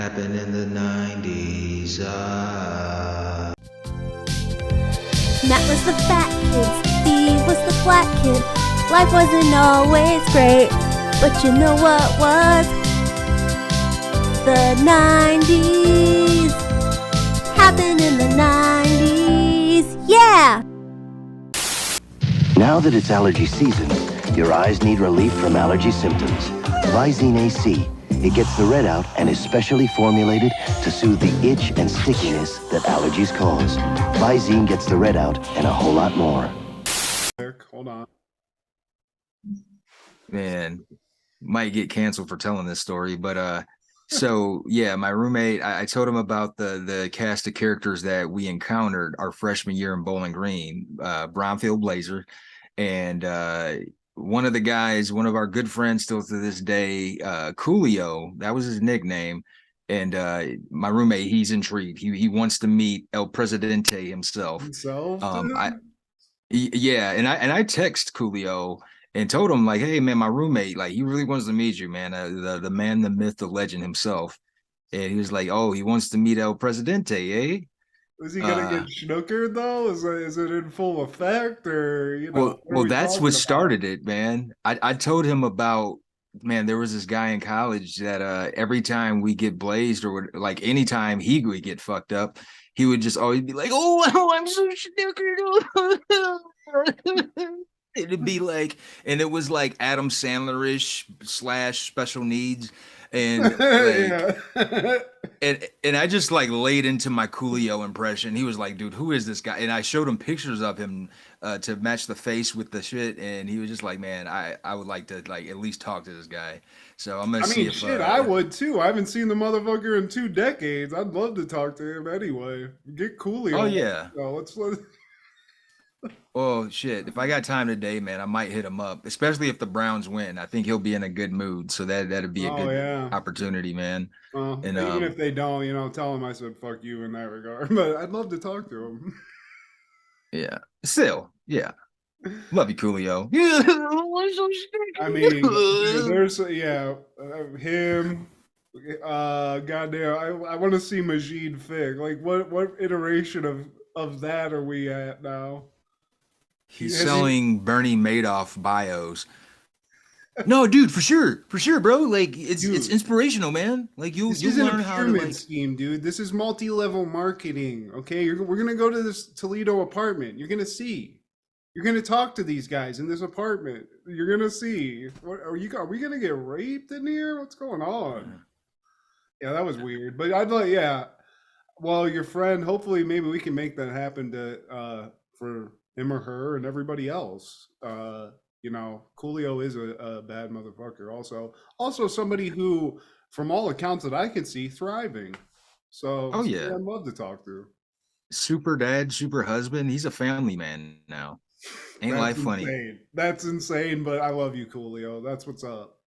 happened in the 90s. Matt was the fat kid, Steve was the black kid. Life wasn't always great, but you know what was? The 90s. Happened in the 90s. Yeah! Now that it's allergy season, your eyes need relief from allergy symptoms. Visine AC. It gets the red out and is specially formulated to soothe the itch and stickiness that allergies cause. Visine gets the red out and a whole lot more. Hold on. Man, might get canceled for telling this story, but so yeah, my roommate, I told him about the cast of characters that we encountered our freshman year in Bowling Green, Brownfield Blazer, and one of the guys, one of our good friends still to this day, Coolio, that was his nickname. And my roommate, he's intrigued. He wants to meet El Presidente himself. Yeah, and I text Coolio and told him, like, hey man, my roommate, like, he really wants to meet you, man. The man, the myth, the legend himself. And he was like, oh, he wants to meet El Presidente, eh? Is he gonna get snookered though? Is it in full effect, or you know? Well, that's what started it, man. I told him about, man, there was this guy in college that every time we get blazed, or like anytime he would get fucked up, he would just always be like, oh, I'm so snookered. It'd be like, and it was like Adam Sandler-ish / special needs. And like, and I just like laid into my Coolio impression. He was like, dude, who is this guy? And I showed him pictures of him to match the face with the shit. And he was just like, man, I would like to like at least talk to this guy. So I'm gonna see if shit, I would too. I haven't seen the motherfucker in 2 decades. I'd love to talk to him anyway. Get Coolio. Oh yeah. Let's Oh shit! If I got time today, man, I might hit him up. Especially if the Browns win, I think he'll be in a good mood. So that'd be a good opportunity, man. And even if they don't, tell him I said fuck you in that regard. But I'd love to talk to him. Yeah. Still, yeah. Love you, Coolio. I mean, there's him. Goddamn, I want to see Majid Fig. Like, what iteration of that are we at now? He's selling Bernie Madoff bios. No, dude, for sure, bro. Like, it's inspirational, man. Like, you'll learn how to like scheme, dude. This is multi-level marketing. Okay, we're gonna go to this Toledo apartment. You're gonna see. You're gonna talk to these guys in this apartment. You're gonna see. What are we gonna get raped in here? What's going on? Yeah, that was weird. But I'd like, well, your friend, hopefully maybe we can make that happen for him or her and everybody else. Coolio is a bad motherfucker. Also somebody who, from all accounts that I can see, thriving. So I'd love to talk to. Super dad, super husband. He's a family man now. Ain't life funny? That's insane, but I love you, Coolio. That's what's up.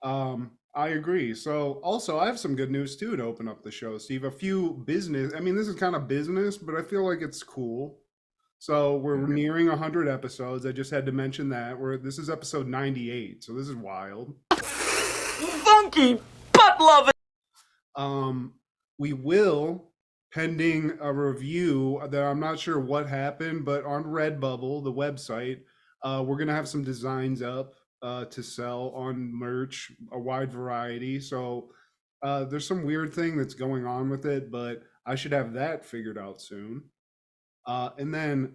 I agree. So also I have some good news too to open up the show, Steve. A few business. I mean, this is kind of business, but I feel like it's cool. So we're nearing 100 episodes. I just had to mention that. This is episode 98, so this is wild. Funky butt love it. We will, pending a review that I'm not sure what happened, but on Redbubble, the website, we're gonna have some designs up to sell on merch, a wide variety. So there's some weird thing that's going on with it, but I should have that figured out soon. And then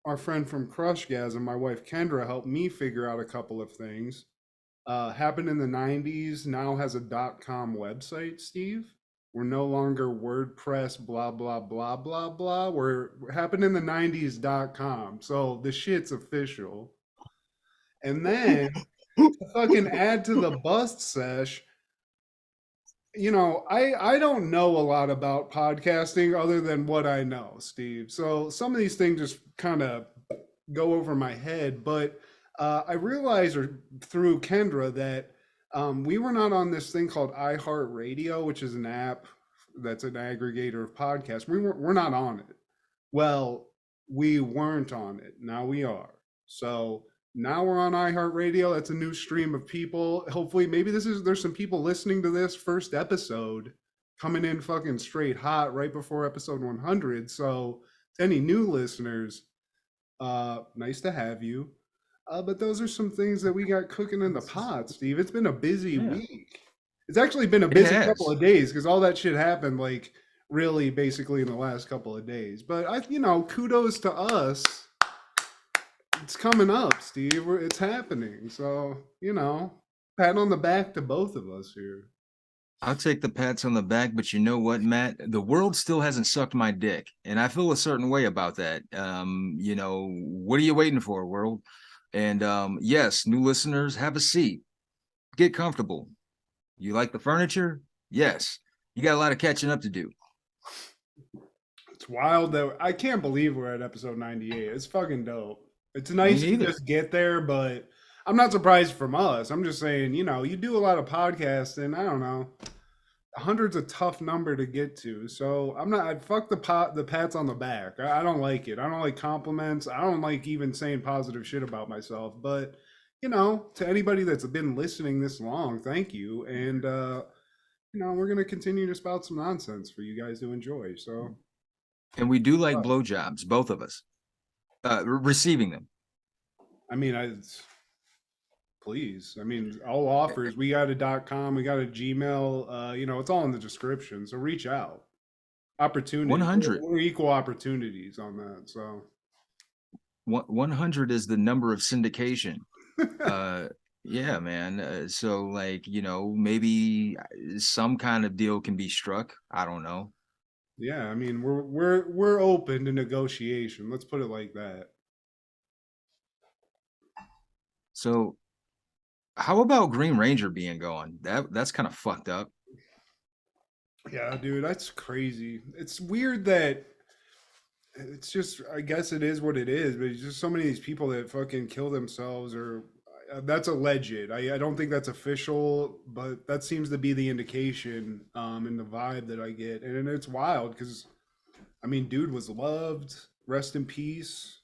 our friend from Crushgasm, my wife Kendra, helped me figure out a couple of things. Happened in the 90s, now has a .com website, Steve. We're no longer WordPress, blah, blah, blah, blah, blah. We're happened in the 90s.com. So the shit's official. And then to fucking add to the bust sesh, I don't know a lot about podcasting other than what I know, Steve. So some of these things just kind of go over my head. But I realized through Kendra that we were not on this thing called iHeartRadio, which is an app that's an aggregator of podcasts. We're not on it. Well, we weren't on it. Now we are. So Now we're on iHeartRadio. That's a new stream of people. Hopefully, maybe there's some people listening to this first episode coming in fucking straight hot right before episode 100. So to any new listeners, nice to have you. But those are some things that we got cooking in the pot, Steve. It's been a busy week. It's actually been a busy couple of days because all that shit happened like really basically in the last couple of days. But kudos to us. It's coming up, Steve. It's happening. So, pat on the back to both of us here. I'll take the pats on the back, but you know what, Matt? The world still hasn't sucked my dick, and I feel a certain way about that. What are you waiting for, world? And yes, new listeners, have a seat. Get comfortable. You like the furniture? Yes. You got a lot of catching up to do. It's wild that I can't believe we're at episode 98. It's fucking dope. It's nice to just get there, but I'm not surprised from us. I'm just saying, you do a lot of podcasts, and I don't know, 100's a tough number to get to. So I'd fuck the pats on the back. I don't like it. I don't like compliments. I don't like even saying positive shit about myself. But to anybody that's been listening this long, thank you. And we're gonna continue to spout some nonsense for you guys to enjoy. So, and we do like blowjobs, both of us. Receiving them. I mean, please. I mean, all offers. We got a .com. We got a Gmail. It's all in the description. So reach out. Opportunity. 100. We're equal opportunities on that. So 100 is the number of syndication. Yeah, man. So maybe some kind of deal can be struck. I don't know. Yeah, I mean, we're open to negotiation. Let's put it like that. So, how about Green Ranger being gone? That's kind of fucked up. Yeah, dude, that's crazy. It's weird that it's just. I guess it is what it is, but it's just so many of these people that fucking kill themselves, or that's alleged. I don't think that's official, but that seems to be the indication in the vibe that I get. And it's wild because, I mean, dude was loved. Rest in peace.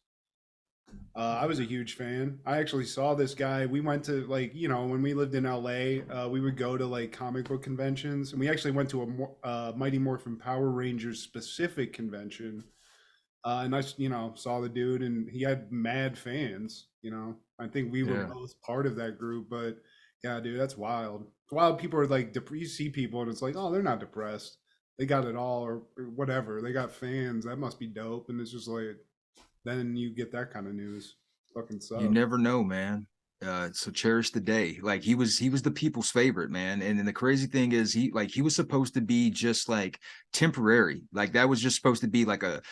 I was a huge fan. I actually saw this guy. We went to, when we lived in LA, we would go to, comic book conventions. And we actually went to a Mighty Morphin Power Rangers specific convention. And I, saw the dude, and he had mad fans, I think we were both part of that group, but yeah, dude, that's wild. It's wild. People are like, you see people and it's like, oh, they're not depressed. They got it all or whatever. They got fans. That must be dope. And it's just like, then you get that kind of news. Fucking sucks. You never know, man. So cherish the day. Like he was the people's favorite, man. And then the crazy thing is he was supposed to be just like temporary. Like that was just supposed to be like a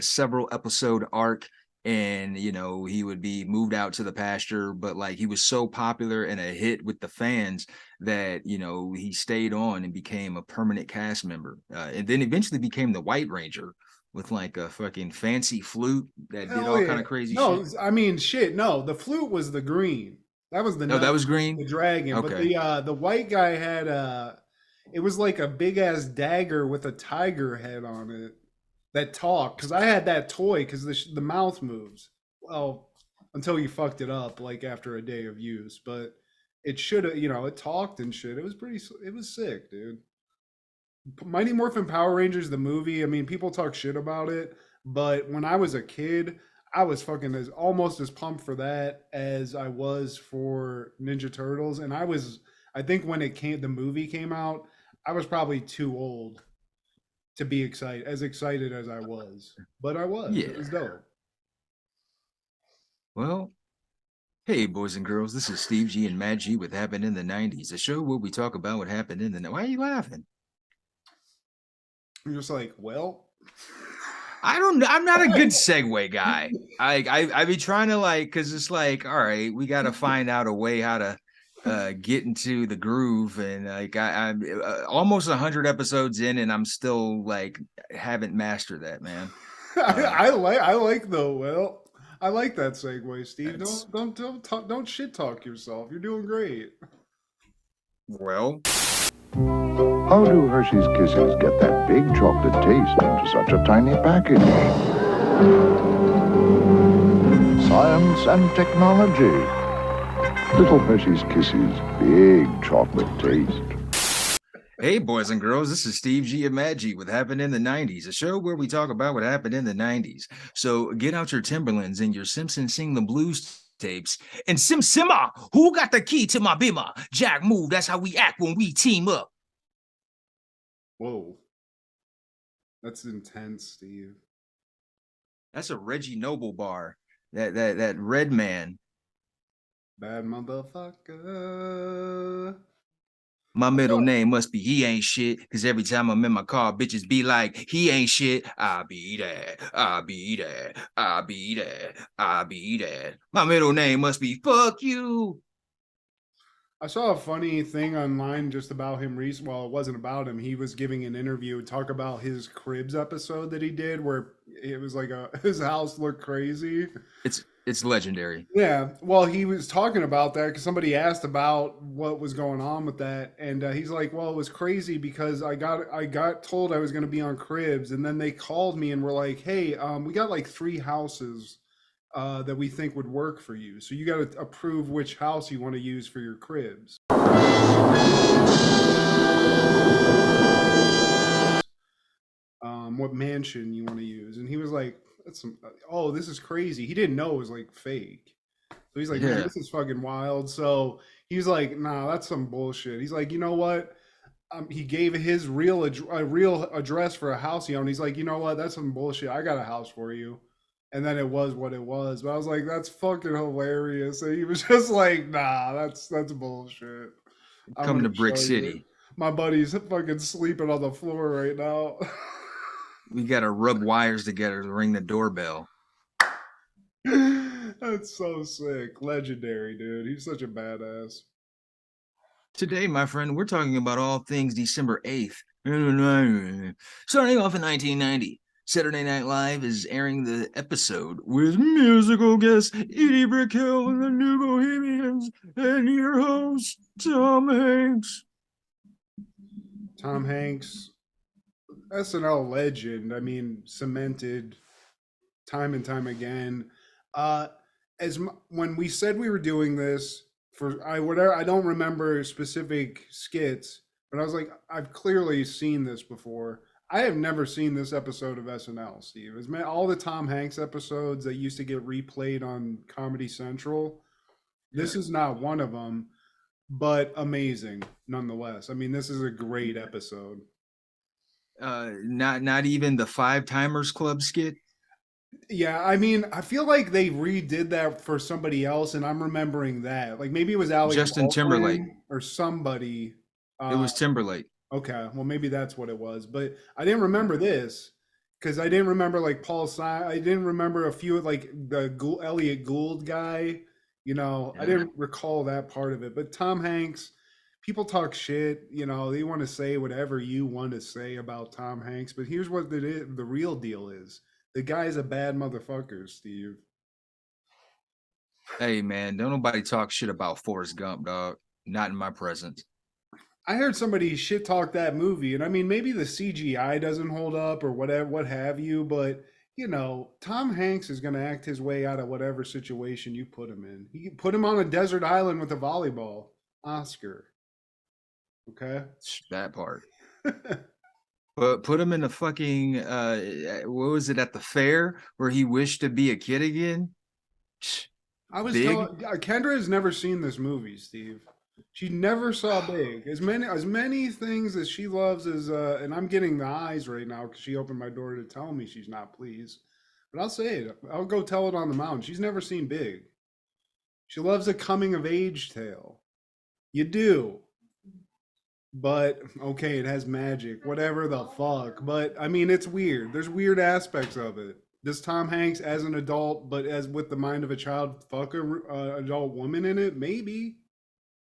several episode arc. And he would be moved out to the pasture, but he was so popular and a hit with the fans that he stayed on and became a permanent cast member, and then eventually became the White Ranger with a fucking fancy flute that did all kind of crazy shit. No, I mean shit. No, the flute was the green. That was the that was green. The dragon, okay. But the white guy had it was like a big ass dagger with a tiger head on it. That talk, because I had that toy because the mouth moves. Well, until you fucked it up after a day of use, but it should have, it talked and shit. It was sick, dude. Mighty Morphin Power Rangers, the movie. I mean, people talk shit about it, but when I was a kid, I was fucking almost as pumped for that as I was for Ninja Turtles, and I think when the movie came out, I was probably too old to be as excited as I was, but I was. Yeah. It was dope. Well, hey, boys and girls, this is Steve G and Matt G with Happened in the 90s, a show where we talk about what happened in the 90s. Why are you laughing? I'm just like, well, I'm not a good segue guy. I be trying to because it's all right, we got to find out a way how to get into the groove, and I'm almost 100 episodes in and I'm still haven't mastered that, man. I like that segue, Steve. Don't shit talk yourself. You're doing great. Well, how do Hershey's Kisses get that big chocolate taste into such a tiny package? science and technology. Little Hershey's Kisses, big chocolate taste. Hey, boys and girls, this is Steve G. and Matt G with Happened in the 90s, a show where we talk about what happened in the 90s. So get out your Timberlands and your Simpson Sing the Blues tapes. And Simma, who got the key to my bimmer? Jack move, that's how we act when we team up. Whoa. That's intense, Steve. That's a Reggie Noble bar. That red man. Bad motherfucker. My middle name must be He Ain't Shit, because every time I'm in my car, bitches be like, he ain't shit. I be that. I be that. I be that. I be that. My middle name must be fuck you. I saw a funny thing online just about him recently. Well, it wasn't about him. He was giving an interview, talk about his Cribs episode that he did, where it was like his house looked crazy. It's legendary. Yeah, well, he was talking about that because somebody asked about what was going on with that, and he's like, "Well, it was crazy because I got told I was going to be on Cribs, and then they called me and were like, hey, we got like 3 houses that we think would work for you, so you got to approve which house you want to use for your Cribs." What mansion you want to use, and he was like, "That's some. Oh, this is crazy." He didn't know it was like fake, so he's like, "Man, this is fucking wild." So he's like, "Nah, that's some bullshit." He's like, "You know what?" He gave his real address for a house he owned. He's like, "You know what? That's some bullshit. I got a house for you." And then it was what it was. But I was like, "That's fucking hilarious." And he was just like, "Nah, that's bullshit." Come to Brick City. My buddy's fucking sleeping on the floor right now. We gotta rub wires together to ring the doorbell. That's so sick. Legendary, dude. He's such a badass. Today, my friend, we're talking about all things December 8th. Starting off in 1990, Saturday Night Live is airing the episode with musical guest Edie Brickell and the New Bohemians and your host, Tom Hanks. Tom Hanks, SNL legend. I mean, cemented time and time again. When we said we were doing this I don't remember specific skits, but I was like, I've clearly seen this before. I have never seen this episode of SNL, Steve. It's all the Tom Hanks episodes that used to get replayed on Comedy Central. This is not one of them, but amazing nonetheless. I mean, this is a great episode. Not even the 5 Timers Club skit. Yeah, I mean, I feel like they redid that for somebody else, and I'm remembering that. Like maybe it was Alex Justin Timberlake or somebody. It was Timberlake. Okay, well maybe that's what it was, but I didn't remember this because I didn't remember like Paul Simon. I didn't remember a few like the Elliot Gould guy. You know, I didn't recall that part of it. But Tom Hanks, people talk shit. You know, they want to say whatever you want to say about Tom Hanks, but here's what the real deal is. The guy's a bad motherfucker, Steve. Hey, man, don't nobody talk shit about Forrest Gump, dog. Not in my presence. I heard somebody shit talk that movie, and I mean, maybe the CGI doesn't hold up or whatever, what have you, but, you know, Tom Hanks is going to act his way out of whatever situation you put him in. You put him on a desert island with a volleyball. Oscar. Okay? That part. But put him in the fucking, what was it, at the fair where he wished to be a kid again? I was telling Kendra has never seen this movie, Steve. She never saw Big. As many things as she loves as, and I'm getting the eyes right now because she opened my door to tell me she's not pleased. But I'll say it. I'll go tell it on the mountain. She's never seen Big. She loves a coming of age tale. You do. But okay, it has magic, whatever the fuck. But I mean, it's weird. There's weird aspects of it. Does Tom Hanks, as an adult, but as with the mind of a child, fuck a adult woman in it? Maybe.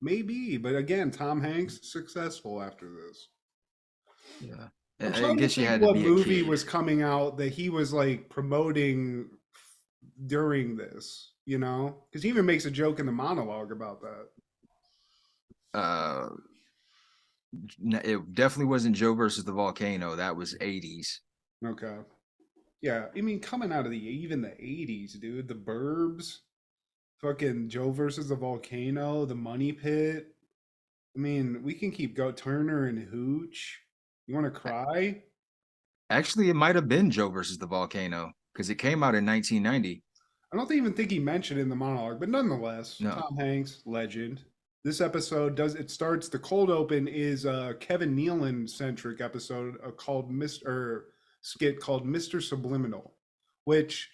But again, Tom Hanks successful after this. Yeah, I guess you had to be a kid. What movie was coming out that he was like promoting during this? You know, because he even makes a joke in the monologue about that. It definitely wasn't Joe versus the Volcano. That was 80s. Okay. Yeah, I mean, coming out of even the '80s, dude, the Burbs, fucking Joe versus the Volcano, the Money Pit. I mean, we can keep go Turner and Hooch. You want to cry? Actually, it might have been Joe versus the Volcano because it came out in 1990. I don't even think he mentioned in the monologue, but nonetheless, No. Tom Hanks, legend. This episode starts the cold open is a Kevin Nealon centric episode called skit called Mr. Subliminal, which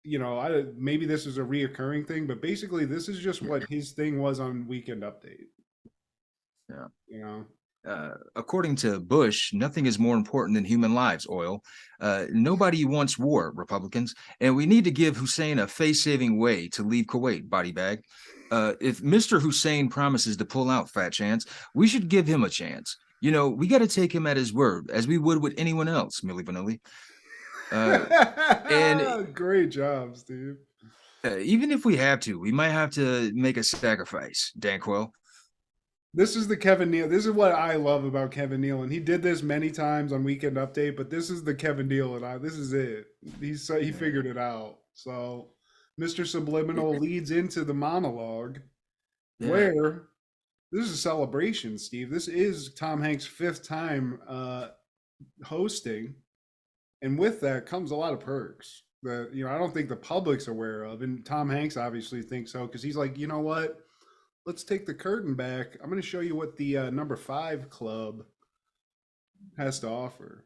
maybe this is a reoccurring thing, but basically this is just what his thing was on Weekend Update. Yeah. You know. According to Bush, nothing is more important than human lives, oil. Nobody wants war, Republicans, and we need to give Hussein a face-saving way to leave Kuwait, body bag. If Mr. Hussein promises to pull out, fat chance, we should give him a chance. We got to take him at his word, as we would with anyone else, Milli Vanilli. And great job, Steve. Even if we have to, we might have to make a sacrifice, Danquil. This is the Kevin Nealon. This is what I love about Kevin Nealon. He did this many times on Weekend Update, but this is the Kevin Nealon. This is it. He figured it out. So Mr. Subliminal leads into the monologue, where this is a celebration, Steve. This is Tom Hanks' 5th time hosting, and with that comes a lot of perks that I don't think the public's aware of, and Tom Hanks obviously thinks so because he's like, you know what? Let's take the curtain back. I'm going to show you what the number 5 club has to offer.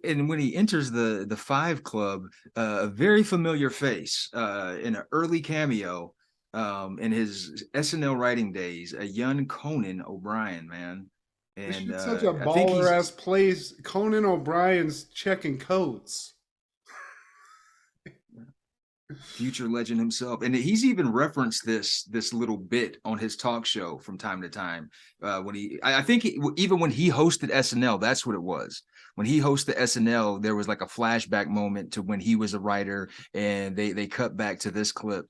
And when he enters the 5 club, a very familiar face in an early cameo in his SNL writing days, a young Conan O'Brien, man. And it's such a baller ass place. Conan O'Brien's checking coats. Future legend himself, and he's even referenced this little bit on his talk show from time to time. I think even when he hosted SNL, that's what it was. When he hosted SNL, there was like a flashback moment to when he was a writer, and they cut back to this clip.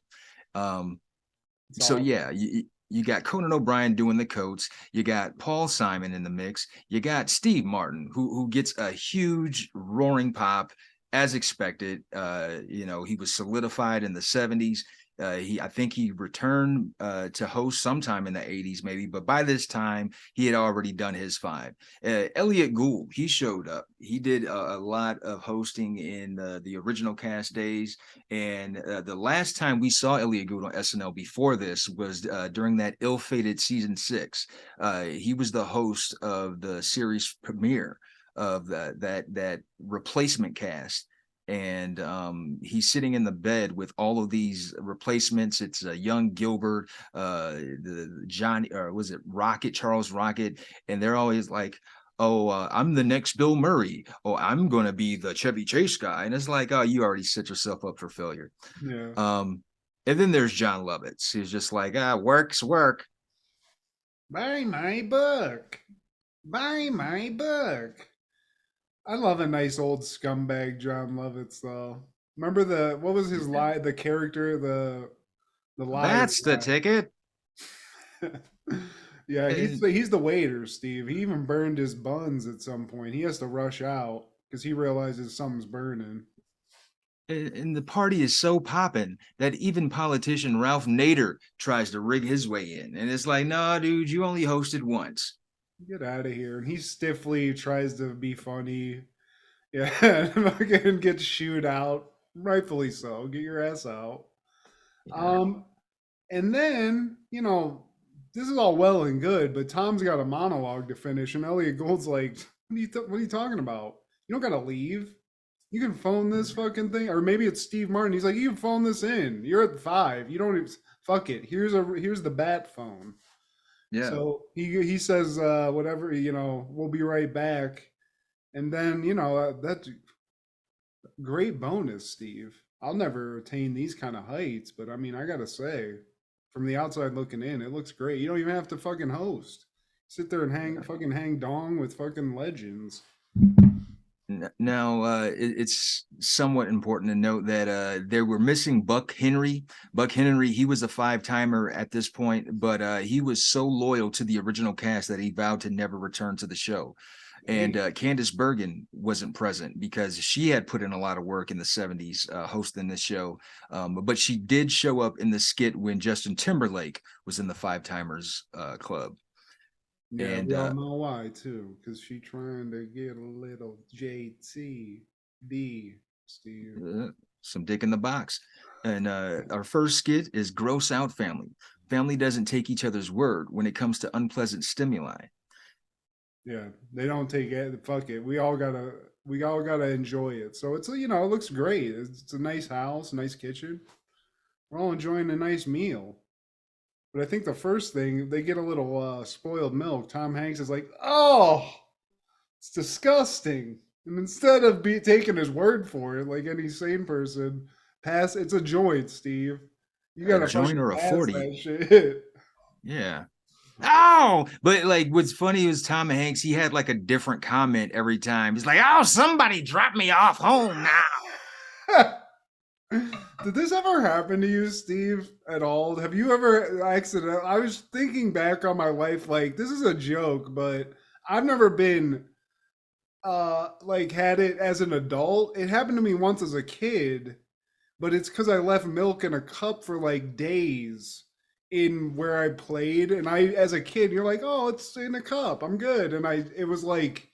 So yeah, you got Conan O'Brien doing the coats. You got Paul Simon in the mix. You got Steve Martin, who gets a huge roaring pop. As expected, he was solidified in the 70s. I think he returned to host sometime in the 80s, maybe, but by this time he had already done his 5. Elliot Gould, he showed up. He did a lot of hosting in the original cast days, and the last time we saw Elliot Gould on SNL before this was during that ill-fated season 6. He was the host of the series premiere of that replacement cast, and he's sitting in the bed with all of these replacements. It's young Gilbert, the Johnny, or was it Charles Rocket, and they're always like, oh, I'm the next Bill Murray. Oh, I'm gonna be the Chevy Chase guy. And it's like, oh, you already set yourself up for failure. Yeah. And then there's John Lovitz, who's just like, work's work. Buy my book. Buy my book. I love a nice old scumbag John Lovitz, though. Remember what was his lie? The character, the lie. That's the ticket. Yeah, he's the waiter, Steve. He even burned his buns at some point. He has to rush out because he realizes something's burning. And the party is so popping that even politician Ralph Nader tries to rig his way in. And it's like, nah, dude, you only hosted once. Get out of here. And he stiffly tries to be funny. Yeah, and fucking gets shooed out. Rightfully so. Get your ass out. Yeah. And then, this is all well and good, but Tom's got a monologue to finish, and Elliot Gould's like, what are you talking about? You don't got to leave. You can phone this fucking thing. Or maybe it's Steve Martin. He's like, you can phone this in. You're at 5. You don't even, fuck it. Here's the bat phone. Yeah. So he says, whatever, we'll be right back. And then, that's great bonus, Steve. I'll never attain these kind of heights, but I mean, I got to say, from the outside looking in, it looks great. You don't even have to fucking host. Sit there and hang dong with fucking legends. Now, it's somewhat important to note that they were missing Buck Henry. Buck Henry, he was a 5-timer at this point, but he was so loyal to the original cast that he vowed to never return to the show. And Candace Bergen wasn't present because she had put in a lot of work in the 70s hosting this show. But she did show up in the skit when Justin Timberlake was in the Five Timers Club. Yeah, And we all know why too, because she trying to get a little JTB, Steve. Some dick in the box. And our first skit is Gross Out Family. Family doesn't take each other's word when it comes to unpleasant stimuli. Yeah, they don't take it. Fuck it. We all gotta enjoy it. So it's, it looks great. It's a nice house, nice kitchen. We're all enjoying a nice meal. But I think the first thing, they get a little spoiled milk. Tom Hanks is like, "Oh, it's disgusting." And instead of taking his word for it, like any sane person, it's a joint, Steve. You got A joint or a 40. That shit. Yeah. Oh, but like what's funny is Tom Hanks, he had like a different comment every time. He's like, "Oh, somebody drop me off home now." Did this ever happen to you, Steve, at all? Have you ever I was thinking back on my life, like, this is a joke, but I've never been like had it as an adult. It happened to me once as a kid, but it's because I left milk in a cup for like days in where I played, and as a kid, you're like, "Oh, it's in a cup, I'm good," and it was like,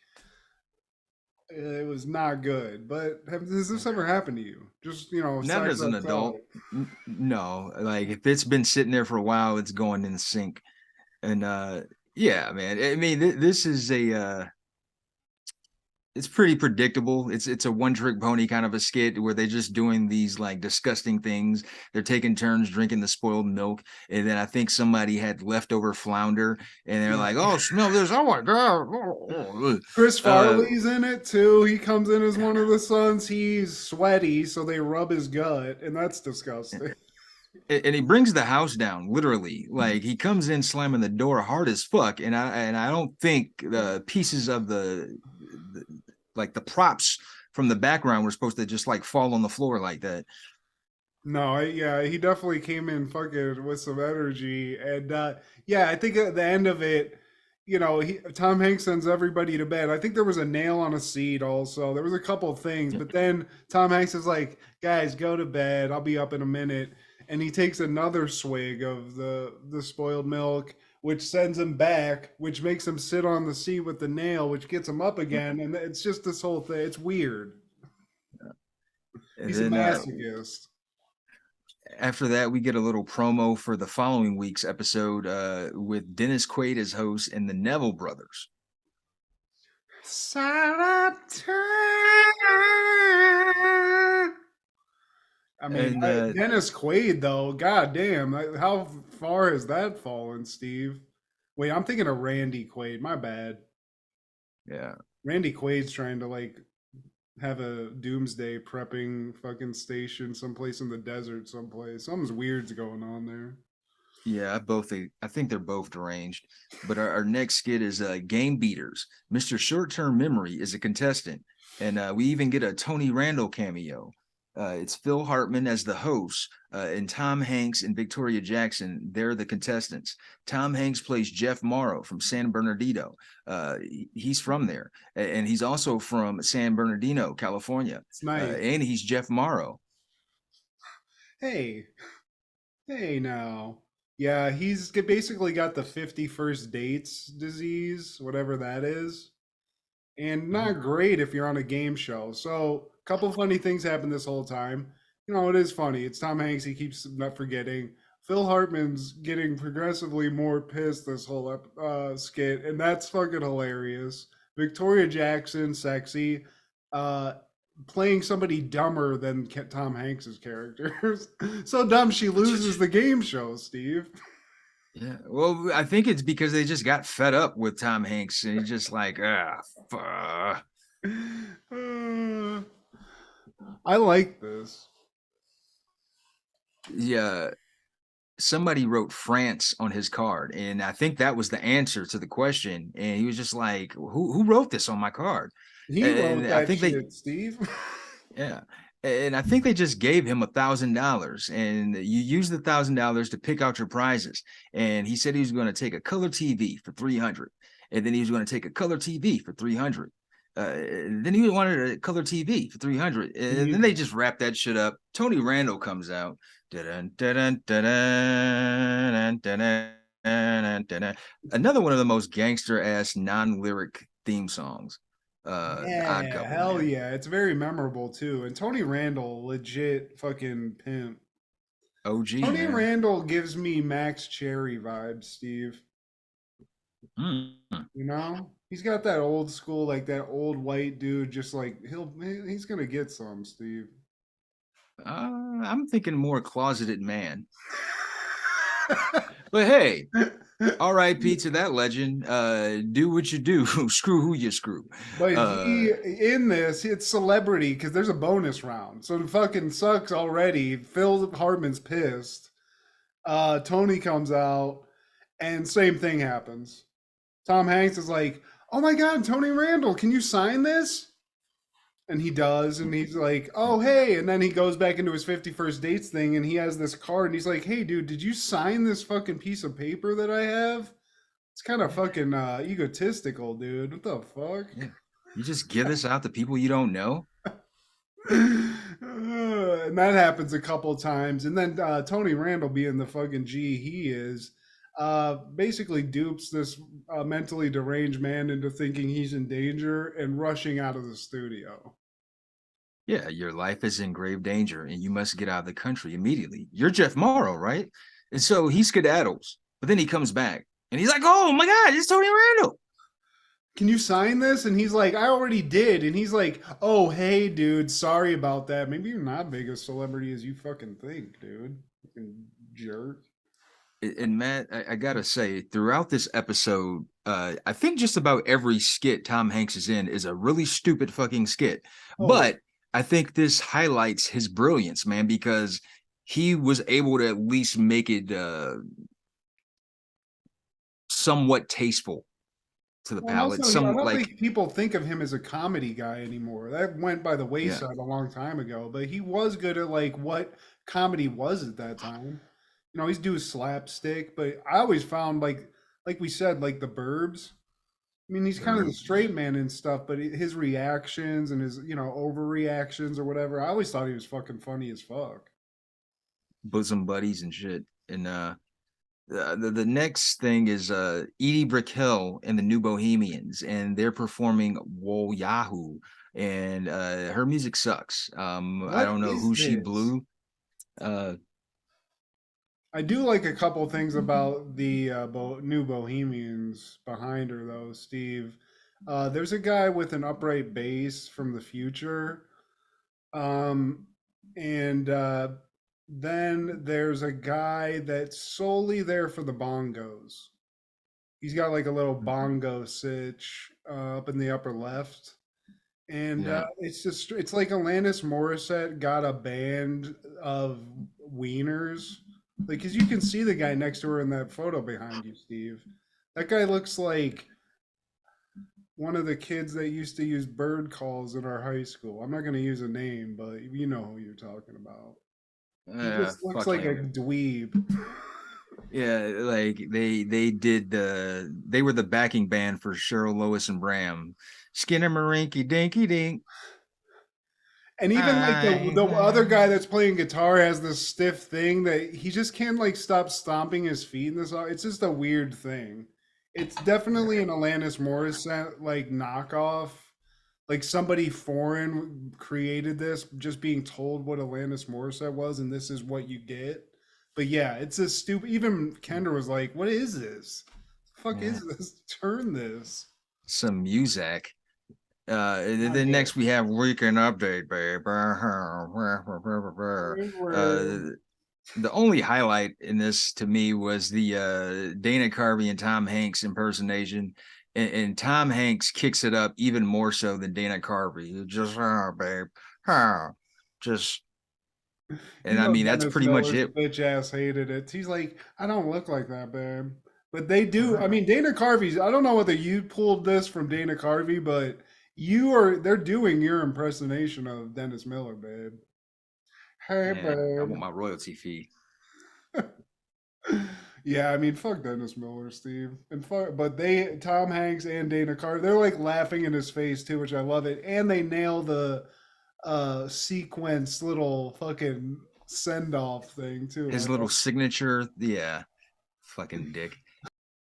it was not good. But has this ever happened to you? Just, Not as an adult. No, like if it's been sitting there for a while, it's going in the sink. And yeah, man. I mean, this is it's pretty predictable. It's a one-trick pony kind of a skit where they're just doing these like disgusting things. They're taking turns drinking the spoiled milk, and then I think somebody had leftover flounder, and they're like, "Oh, smell this! Oh my god!" Chris Farley's in it too. He comes in as one of the sons. He's sweaty, so they rub his gut, and that's disgusting. And he brings the house down, literally. Like he comes in slamming the door hard as fuck, and I don't think the pieces of the like the props from the background were supposed to just like fall on the floor like that. No, yeah, he definitely came in fucking with some energy, and yeah, I think at the end of it, Tom Hanks sends everybody to bed. I think there was a nail on a seat also. There was a couple of things, but then Tom Hanks is like, "Guys, go to bed. I'll be up in a minute." And he takes another swig of the spoiled milk, which sends him back, which makes him sit on the seat with the nail, which gets him up again. And it's just this whole thing. It's weird. He's a masochist. After that, we get a little promo for the following week's episode with Dennis Quaid as host and the Neville brothers. I mean, Dennis Quaid, though, goddamn, how far has that fallen, Steve? Wait, I'm thinking of Randy Quaid. My bad. Yeah. Randy Quaid's trying to, like, have a doomsday prepping fucking station someplace in the desert someplace. Something's weird's going on there. Yeah, I think they're both deranged. But our next skit is Game Beaters. Mr. Short-Term Memory is a contestant. And we even get a Tony Randall cameo. It's Phil Hartman as the host, and Tom Hanks and Victoria Jackson, they're the contestants. Tom Hanks plays Jeff Morrow from San Bernardino. He's from there, and he's also from San Bernardino, California. It's nice. And he's Jeff Morrow. Hey now. Yeah, he's basically got the 51st dates disease, whatever that is. And not great if you're on a game show. So a couple funny things happen this whole time. It is funny. It's Tom Hanks. He keeps not forgetting. Phil Hartman's getting progressively more pissed this whole skit, and that's fucking hilarious. Victoria Jackson, sexy, playing somebody dumber than Tom Hanks's characters. So dumb she loses the game show, Steve. Yeah, well, I think it's because they just got fed up with Tom Hanks, and he's just like, fuck. I like this. Yeah, somebody wrote France on his card, and I think that was the answer to the question. And he was just like, "Who wrote this on my card?" He wrote that shit, Steve. Yeah. And I think they just gave him $1,000, and you use the $1,000 to pick out your prizes. And he said he was going to take a color TV for $300. And then he was going to take a color TV for 300. Then he wanted a color TV for 300. And then they just wrap that shit up. Tony Randall comes out. Another one of the most gangster ass non-lyric theme songs. The Odd Couple, hell man. yeah. It's very memorable too. And Tony Randall, legit fucking pimp. OG. Tony man. Randall gives me Max Cherry vibes, Steve. Mm. You know? He's got that old school, like that old white dude, just like he's gonna get some, Steve. I'm thinking more closeted man. But hey, R.I.P. to that legend. Do what you do, screw who you screw. But he in this, it's celebrity because there's a bonus round. So it fucking sucks already. Phil Hartman's pissed. Tony comes out, and same thing happens. Tom Hanks is like, "Oh my God, Tony Randall, can you sign this?" And he does, and he's like, "Oh hey," and then he goes back into his 51st dates thing, and he has this card, and he's like, "Hey dude, did you sign this fucking piece of paper that I have?" It's kind of fucking egotistical, dude. What the fuck? Yeah. You just give this out to people you don't know? And that happens a couple times, and then Tony Randall, being the fucking G he is, basically dupes this mentally deranged man into thinking he's in danger and rushing out of the studio. Yeah, your life is in grave danger and you must get out of the country immediately. You're Jeff Morrow, right? And so he skedaddles, but then he comes back and he's like, "Oh my God, it's Tony Randall. Can you sign this?" And he's like, "I already did." And he's like, "Oh, hey, dude, sorry about that. Maybe you're not big a celebrity as you fucking think, dude. Fucking jerk." And Matt, I gotta say, throughout this episode, I think just about every skit Tom Hanks is in is a really stupid fucking skit. Oh. But I think this highlights his brilliance, man, because he was able to at least make it somewhat tasteful to the palate. Also, I don't like think people think of him as a comedy guy anymore. That went by the wayside a long time ago. But he was good at like what comedy was at that time. You know, he's doing slapstick, but I always found like we said, like the Burbs. I mean, he's kind of the straight man and stuff, but his reactions and his, you know, overreactions or whatever, I always thought he was fucking funny as fuck. bosom buddies and shit. And the next thing is Edie Brickell and the New Bohemians, and they're performing Whoa Yahoo, and her music sucks. I don't know who she blew. I do like a couple things about the New Bohemians behind her, though, Steve. There's a guy with an upright bass from the future. And then there's a guy that's solely there for the bongos. He's got like a little bongo sitch up in the upper left. And it's like Alanis Morissette got a band of wieners. Like, because you can see the guy next to her in that photo behind you, Steve. That guy looks like one of the kids that used to use bird calls in our high school. I'm not going to use a name, but you know who you're talking about. He just looks like a dweeb. Yeah, like they were the backing band for Cheryl, Lois, and Bram. Skinnamarink dinky dink. And even like the other guy that's playing guitar has this stiff thing that he just can't like stop stomping his feet in this song. It's just a weird thing. It's definitely an Alanis Morissette like knockoff. Like somebody foreign created this, just being told what Alanis Morissette was, and this is what you get. But yeah, it's a stupid. Even Kendra was like, "What is this? The fuck is this? Turn this." Some music. And then next we have Weekend Update, babe. The only highlight in this to me was the Dana Carvey and Tom Hanks impersonation. And Tom Hanks kicks it up even more so than Dana Carvey. Just, babe. Just. And I mean, that's pretty much it. Bitch ass hated it. He's like, "I don't look like that, babe." But they do. I mean, Dana Carvey's, I don't know whether you pulled this from Dana Carvey, but they're doing your impersonation of Dennis Miller, babe. Hey, Man, babe. I want my royalty fee. Yeah, I mean, fuck Dennis Miller, Steve, and fuck, but Tom Hanks and Dana Carvey, they're like laughing in his face too, which I love it, and they nail the sequence little fucking send off thing too. His little signature, yeah, fucking dick.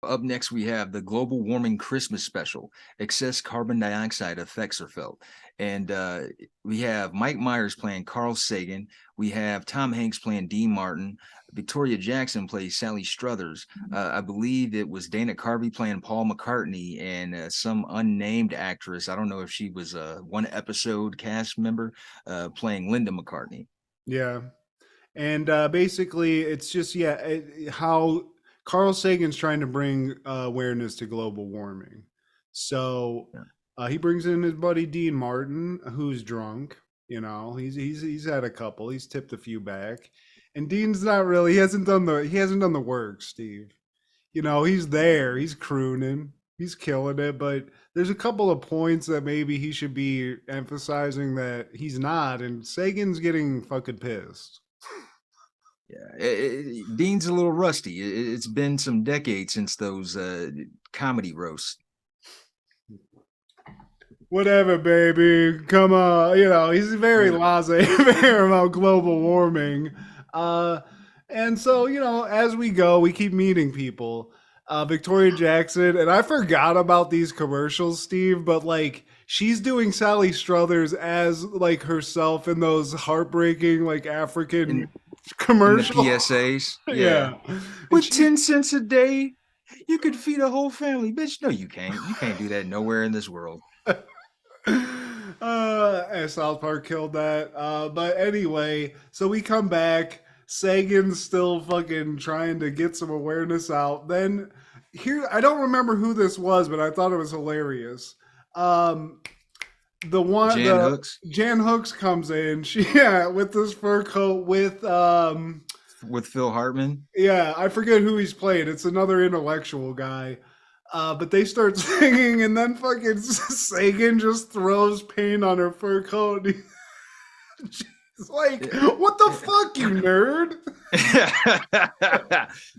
Up next, we have the global warming Christmas special. Excess carbon dioxide effects are felt. And we have Mike Myers playing Carl Sagan. We have Tom Hanks playing Dean Martin. Victoria Jackson plays Sally Struthers. I believe it was Dana Carvey playing Paul McCartney, and some unnamed actress. I don't know if she was a one episode cast member playing Linda McCartney. Yeah. And basically, it's just, how Carl Sagan's trying to bring awareness to global warming. So he brings in his buddy Dean Martin, who's drunk. You know, he's had a couple. He's tipped a few back, and Dean's not really. He hasn't done the work, Steve. You know, he's there. He's crooning. He's killing it. But there's a couple of points that maybe he should be emphasizing that he's not. And Sagan's getting fucking pissed. Yeah, Dean's a little rusty. It's been some decades since those comedy roasts. Whatever, baby. Come on. You know, he's very laissez-faire about global warming. And so, you know, as we go, we keep meeting people. Victoria Jackson, and I forgot about these commercials, Steve, but like she's doing Sally Struthers as like herself in those heartbreaking like African commercials. In the PSAs. Yeah. With 10 cents a day, you could feed a whole family. Bitch, no, you can't. You can't do that nowhere in this world. And South Park killed that. But anyway, so we come back. Sagan's still fucking trying to get some awareness out. Then here, I don't remember who this was, but I thought it was hilarious. The one Jan Hooks comes in. She with this fur coat with Phil Hartman. Yeah, I forget who he's playing. It's another intellectual guy. But they start singing, and then fucking Sagan just throws paint on her fur coat. She's like, "What the fuck, you nerd?"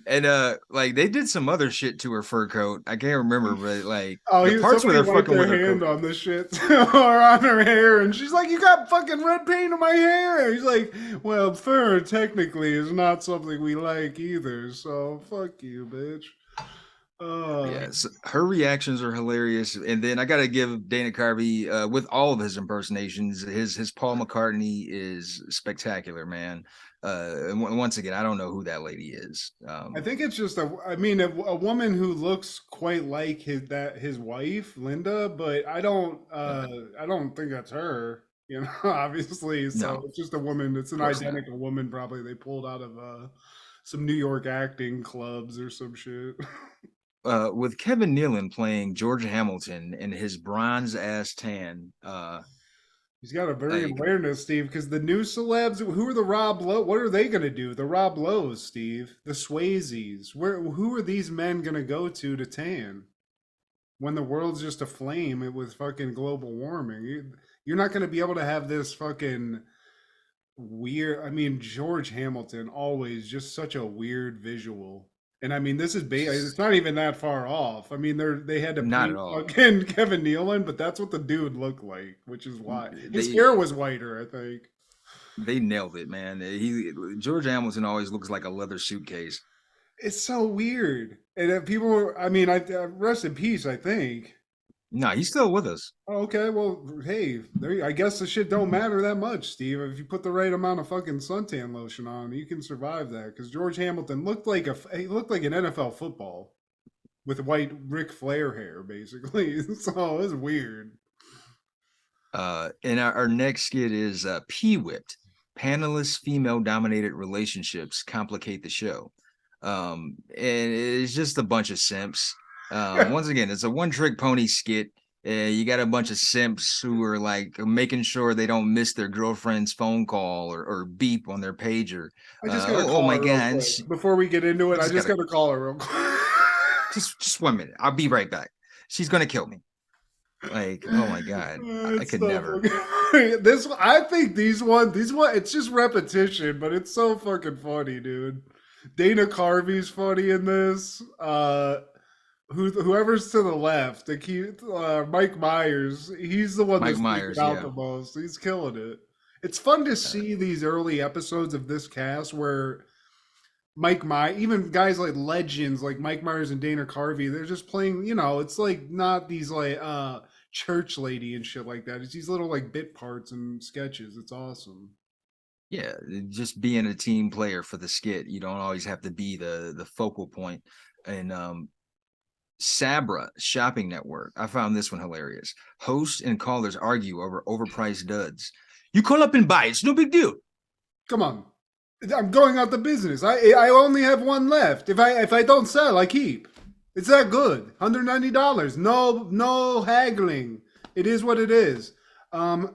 And like they did some other shit to her fur coat. I can't remember, but like the parts where they're fucking with her hand on the shit or on her hair, and she's like, "You got fucking red paint on my hair." And he's like, "Well, fur technically is not something we like either, so fuck you, bitch." Yes, her reactions are hilarious, and then I gotta give Dana Carvey, with all of his impersonations, his Paul McCartney is spectacular, man. And once again, I don't know who that lady is. I think it's just a woman who looks quite like his wife, Linda, but I don't think that's her. You know, obviously, so no. It's just a woman. It's an identical woman, probably they pulled out of some New York acting clubs or some shit. With Kevin Nealon playing George Hamilton in his bronze ass tan. He's got a very awareness, Steve, because the new celebs, who are the Rob Lowe? What are they going to do? The Rob Lowe's, Steve, the Swayzes. Who are these men going to go to tan when the world's just aflame with fucking global warming? You're not going to be able to have this fucking weird. I mean, George Hamilton, always just such a weird visual. And I mean, this is it's not even that far off. I mean, they had to paint fucking Kevin Nealon, but that's what the dude looked like, which is why his hair was whiter, I think. They nailed it, man. George Hamilton always looks like a leather suitcase. It's so weird. And people, I mean, rest in peace, I think. No, he's still with us. Oh, okay, well, hey, I guess the shit don't matter that much, Steve. If you put the right amount of fucking suntan lotion on, you can survive that. Because George Hamilton looked like an NFL football with white Ric Flair hair, basically. So it was weird. And our next skit is P-Whipped. Panelist female-dominated relationships complicate the show. And it's just a bunch of simps. Once again, it's a one-trick pony skit. You got a bunch of simps who are like making sure they don't miss their girlfriend's phone call or beep on their pager. Oh my god! Before we get into it, I just got to call her real quick. just 1 minute. I'll be right back. She's gonna kill me. Like, oh my god, I could never. I think these one, it's just repetition, but it's so fucking funny, dude. Dana Carvey's funny in this. Whoever's to the left, Mike Myers, he's the one Mike that's Myers, sticking out yeah. the most. He's killing it. It's fun to see these early episodes of this cast where even guys like legends like Mike Myers and Dana Carvey, they're just playing, it's like not these like church lady and shit like that. It's these little like bit parts and sketches. It's awesome. Yeah, just being a team player for the skit. You don't always have to be the focal point. And Sabra Shopping Network, I found this one hilarious. Hosts and callers argue over overpriced duds. You call up and buy, it's no big deal. Come on. I'm going out the business. I only have one left. If I don't sell, I keep. It's that good. $190. No haggling. It is what it is.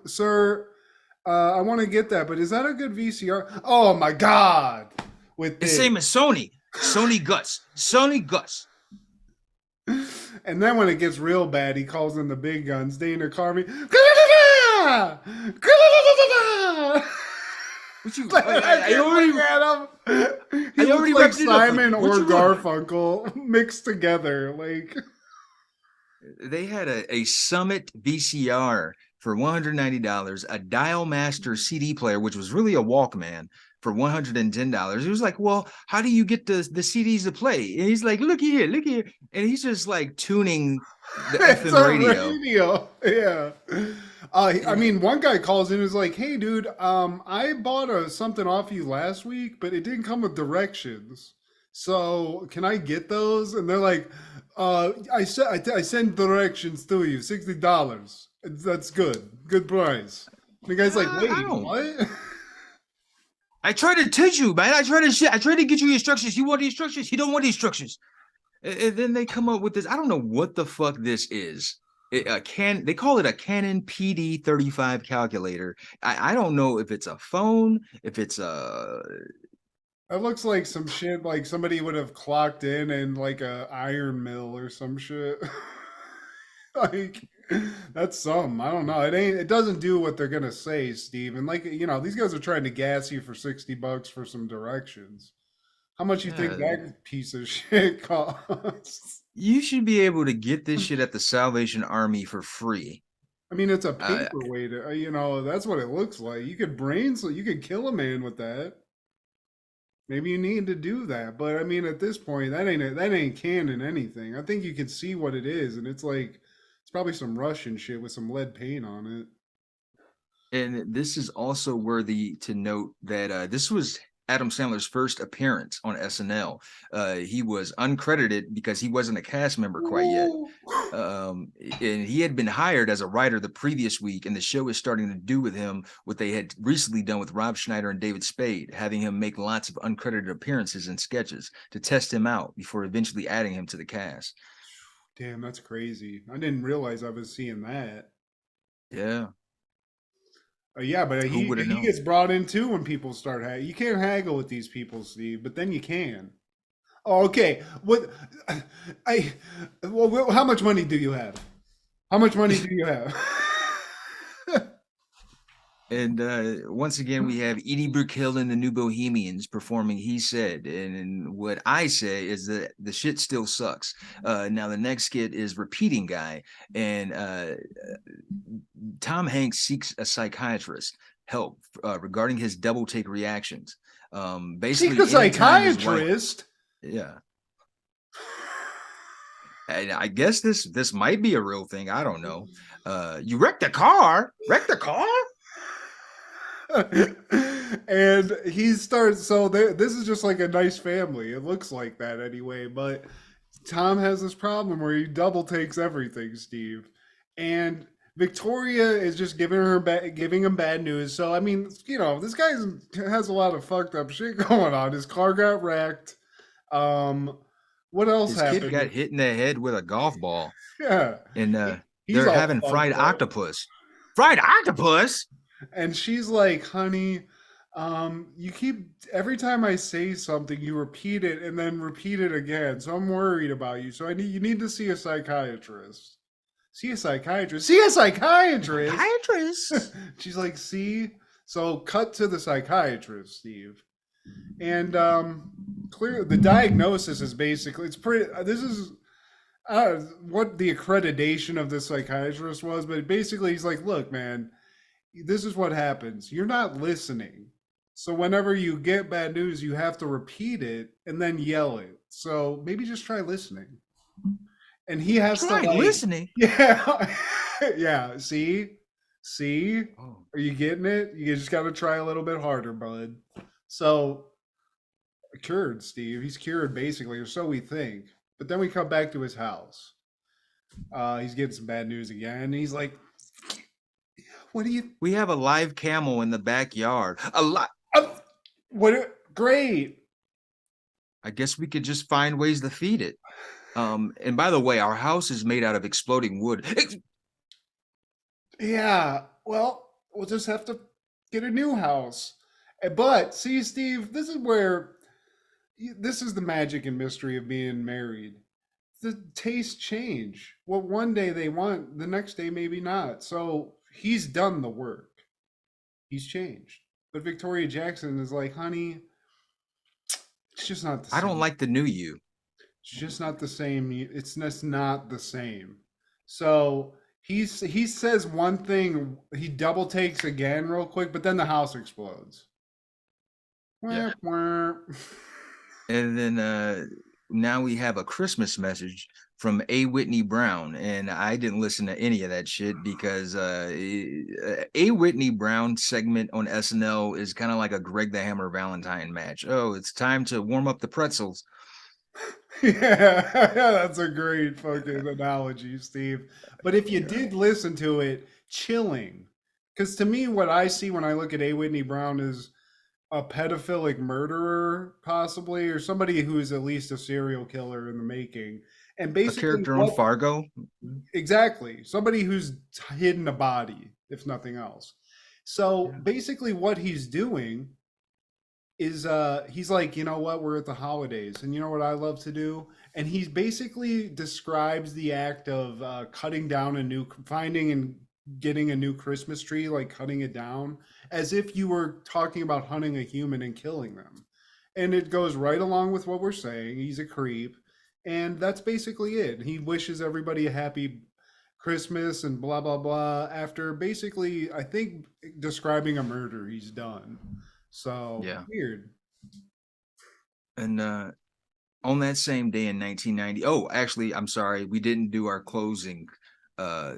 Sir, I want to get that, but is that a good VCR? Oh my God. With the same as Sony. Sony Gus. And then when it gets real bad, he calls in the big guns. Dana Carvey. I already like Simon or Garfunkel mixed together. Like they had a Summit VCR for $190, a Dial Master CD player, which was really a Walkman, for $110. He was like, well, how do you get the CDs to play? And he's like, look here. And he's just like tuning the FM radio. Yeah. I mean, one guy calls in and is like, hey, dude, I bought something off you last week, but it didn't come with directions. So can I get those? And they're like, I send directions to you, $60. That's good. Good price. And the guy's like, wait, what? I try to teach you, man. I try to get you instructions. You want the instructions? You don't want the instructions. And then they come up with this. I don't know what the fuck this is. They call it a Canon PD35 calculator. I don't know if it's a phone, if it's a. That looks like some shit like somebody would have clocked in like a iron mill or some shit. Like that's some. I don't know. It doesn't do what they're gonna say, Steve. And like these guys are trying to gas you for $60 for some directions. How much you think that piece of shit costs? You should be able to get this shit at the Salvation Army for free. I mean, it's a paperweight. That's what it looks like. You could kill a man with that. Maybe you need to do that, but I mean, at this point, that ain't canon anything. I think you can see what it is, and it's probably some Russian shit with some lead paint on it. And this is also worthy to note that this was Adam Sandler's first appearance on SNL. He was uncredited because he wasn't a cast member quite yet. And he had been hired as a writer the previous week, and the show is starting to do with him what they had recently done with Rob Schneider and David Spade, having him make lots of uncredited appearances and sketches to test him out before eventually adding him to the cast. Damn, that's crazy. I didn't realize I was seeing that. Yeah. Yeah, but he gets brought in too when people start haggling. You can't haggle with these people, Steve, but then you can. Oh, okay. How much money do you have? How much money do you have? And once again, we have Edie Brickell and the New Bohemians performing He Said. And what I say is that the shit still sucks. Now, the next skit is Repeating Guy. And Tom Hanks seeks a psychiatrist help regarding his double take reactions. Basically, seek a psychiatrist? Yeah. And I guess this might be a real thing. I don't know. You wrecked the car? Wrecked the car? And he starts, so this is just like a nice family. It looks like that anyway, but Tom has this problem where he double takes everything, Steve. And Victoria is just giving him bad news. So, I mean, this guy has a lot of fucked up shit going on. His car got wrecked. What else happened? His kid got hit in the head with a golf ball. Yeah. And they're having fried octopus. Fried octopus? And she's like, honey, every time I say something, you repeat it and then repeat it again. So I'm worried about you. So you need to see a psychiatrist. See a psychiatrist. See a psychiatrist. Psychiatrist. She's like, see? So cut to the psychiatrist, Steve. And clear the diagnosis is basically it's pretty. This is what the accreditation of the psychiatrist was, but basically he's like, look, man, this is what happens. You're not listening. So whenever you get bad news, you have to repeat it and then yell it. So maybe just try listening. And he has to like listening. Yeah. Yeah. See? Oh. Are you getting it? You just gotta try a little bit harder, bud. So cured, Steve. He's cured basically, or so we think. But then we come back to his house. He's getting some bad news again. And he's like, what do you We have a live camel in the backyard. great. I guess we could just find ways to feed it. And by the way, our house is made out of exploding wood. Yeah, well, we'll just have to get a new house. But see, Steve, this is where this is the magic and mystery of being married. The tastes change. What one day they want, the next day maybe not. So he's done the work. He's changed. But Victoria Jackson is like, honey, it's just not the same. I don't like the new you. It's just not the same. It's just not the same. So he says one thing, he double takes again real quick, but then the house explodes. Yeah. Wah. And then now we have a Christmas message from A. Whitney Brown, and I didn't listen to any of that shit because A. Whitney Brown segment on SNL is kind of like a Greg the Hammer Valentine match. Oh, it's time to warm up the pretzels. Yeah, that's a great fucking analogy, Steve. But if you did listen to it, chilling. Because to me, what I see when I look at A. Whitney Brown is a pedophilic murderer, possibly, or somebody who is at least a serial killer in the making. And A basically, character on Fargo. exactly, somebody who's hidden a body, if nothing else. So basically, what he's doing is he's like, you know what, we're at the holidays, and you know what I love to do, and he basically describes the act of cutting down finding and getting a new Christmas tree, like cutting it down, as if you were talking about hunting a human and killing them. And it goes right along with what we're saying. He's a creep. And that's basically it. He wishes everybody a happy Christmas and blah, blah, blah. After basically, I think, describing a murder he's done. So, weird. And on that same day in 1990, oh, actually, I'm sorry, we didn't do our closing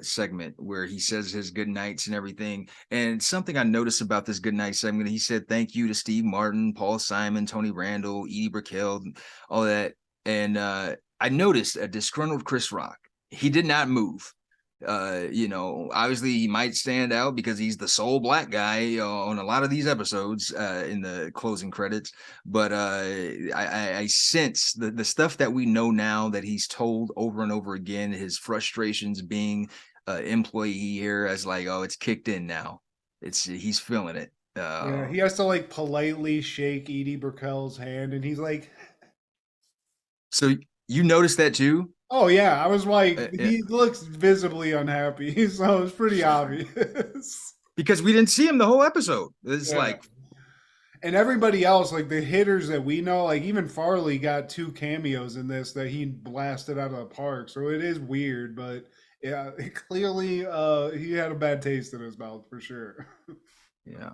segment where he says his good nights and everything. And something I noticed about this good night segment, he said thank you to Steve Martin, Paul Simon, Tony Randall, Edie Brickell, all that. And I noticed a disgruntled Chris Rock. He did not move. Obviously he might stand out because he's the sole black guy on a lot of these episodes in the closing credits. But I sense the stuff that we know now that he's told over and over again, his frustrations being an employee here, as like, oh, it's kicked in now. He's feeling it. Yeah, he has to like politely shake Edie Brickell's hand, and he's like, so you noticed that too? Oh yeah, I was like, he looks visibly unhappy, so it's pretty obvious. Because we didn't see him the whole episode. It's like, and everybody else, like the hitters that we know, like even Farley got 2 cameos in this that he blasted out of the park. So it is weird, but yeah, clearly he had a bad taste in his mouth for sure. Yeah.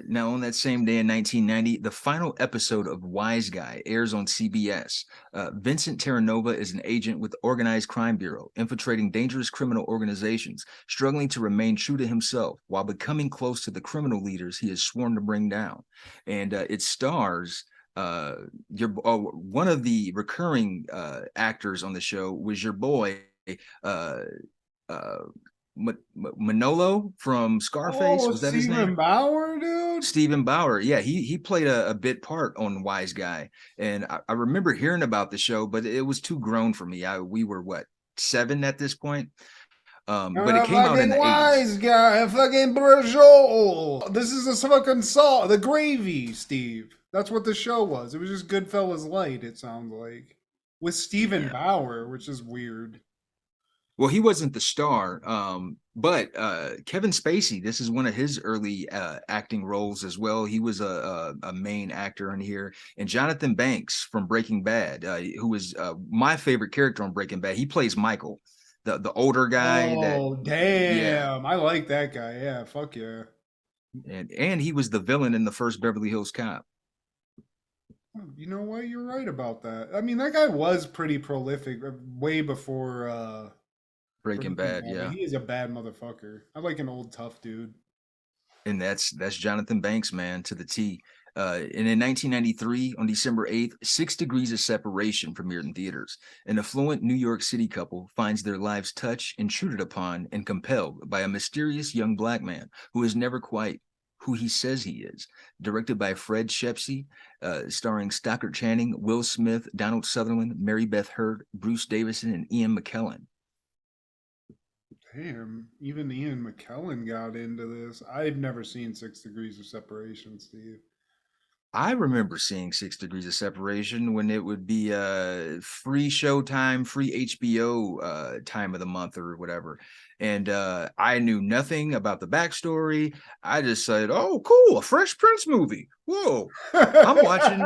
Now, on that same day in 1990, the final episode of Wise Guy airs on CBS. Vincent Terranova is an agent with the Organized Crime Bureau, infiltrating dangerous criminal organizations, struggling to remain true to himself while becoming close to the criminal leaders he has sworn to bring down. And it stars one of the recurring actors on the show was your boy, Manolo from Scarface. Was that his name? Stephen Bauer, dude. Stephen Bauer. Yeah, he played a bit part on Wise Guy, and I remember hearing about the show, but it was too grown for me. We were what, 7 at this point. But it came out in the Wise 80s. Guy, fucking Brickell. This is a fucking salt, the gravy, Steve. That's what the show was. It was just Goodfellas light. It sounds like with Stephen Bauer, which is weird. Well, he wasn't the star, but Kevin Spacey, this is one of his early acting roles as well. He was a main actor in here. And Jonathan Banks from Breaking Bad, who is my favorite character on Breaking Bad. He plays Michael, the older guy that, Oh, yeah. damn. I like that guy. Yeah, fuck yeah. And he was the villain in the first Beverly Hills Cop. You know what? You're right about that. I mean, that guy was pretty prolific way before Breaking Bad, yeah. He is a bad motherfucker. I like an old tough dude. And that's Jonathan Banks, man, to the T. And in 1993, on December 8th, 6 Degrees of Separation premiered in theaters. An affluent New York City couple finds their lives touched, intruded upon, and compelled by a mysterious young black man who is never quite who he says he is. Directed by Fred Shepsey, starring Stockard Channing, Will Smith, Donald Sutherland, Mary Beth Hurt, Bruce Davison, and Ian McKellen. Damn, even Ian McKellen got into this. I've never seen 6 Degrees of Separation, Steve. I remember seeing 6 Degrees of Separation when it would be free Showtime, free HBO time of the month or whatever. And I knew nothing about the backstory. I just said, oh, cool, a Fresh Prince movie. Whoa, I'm watching.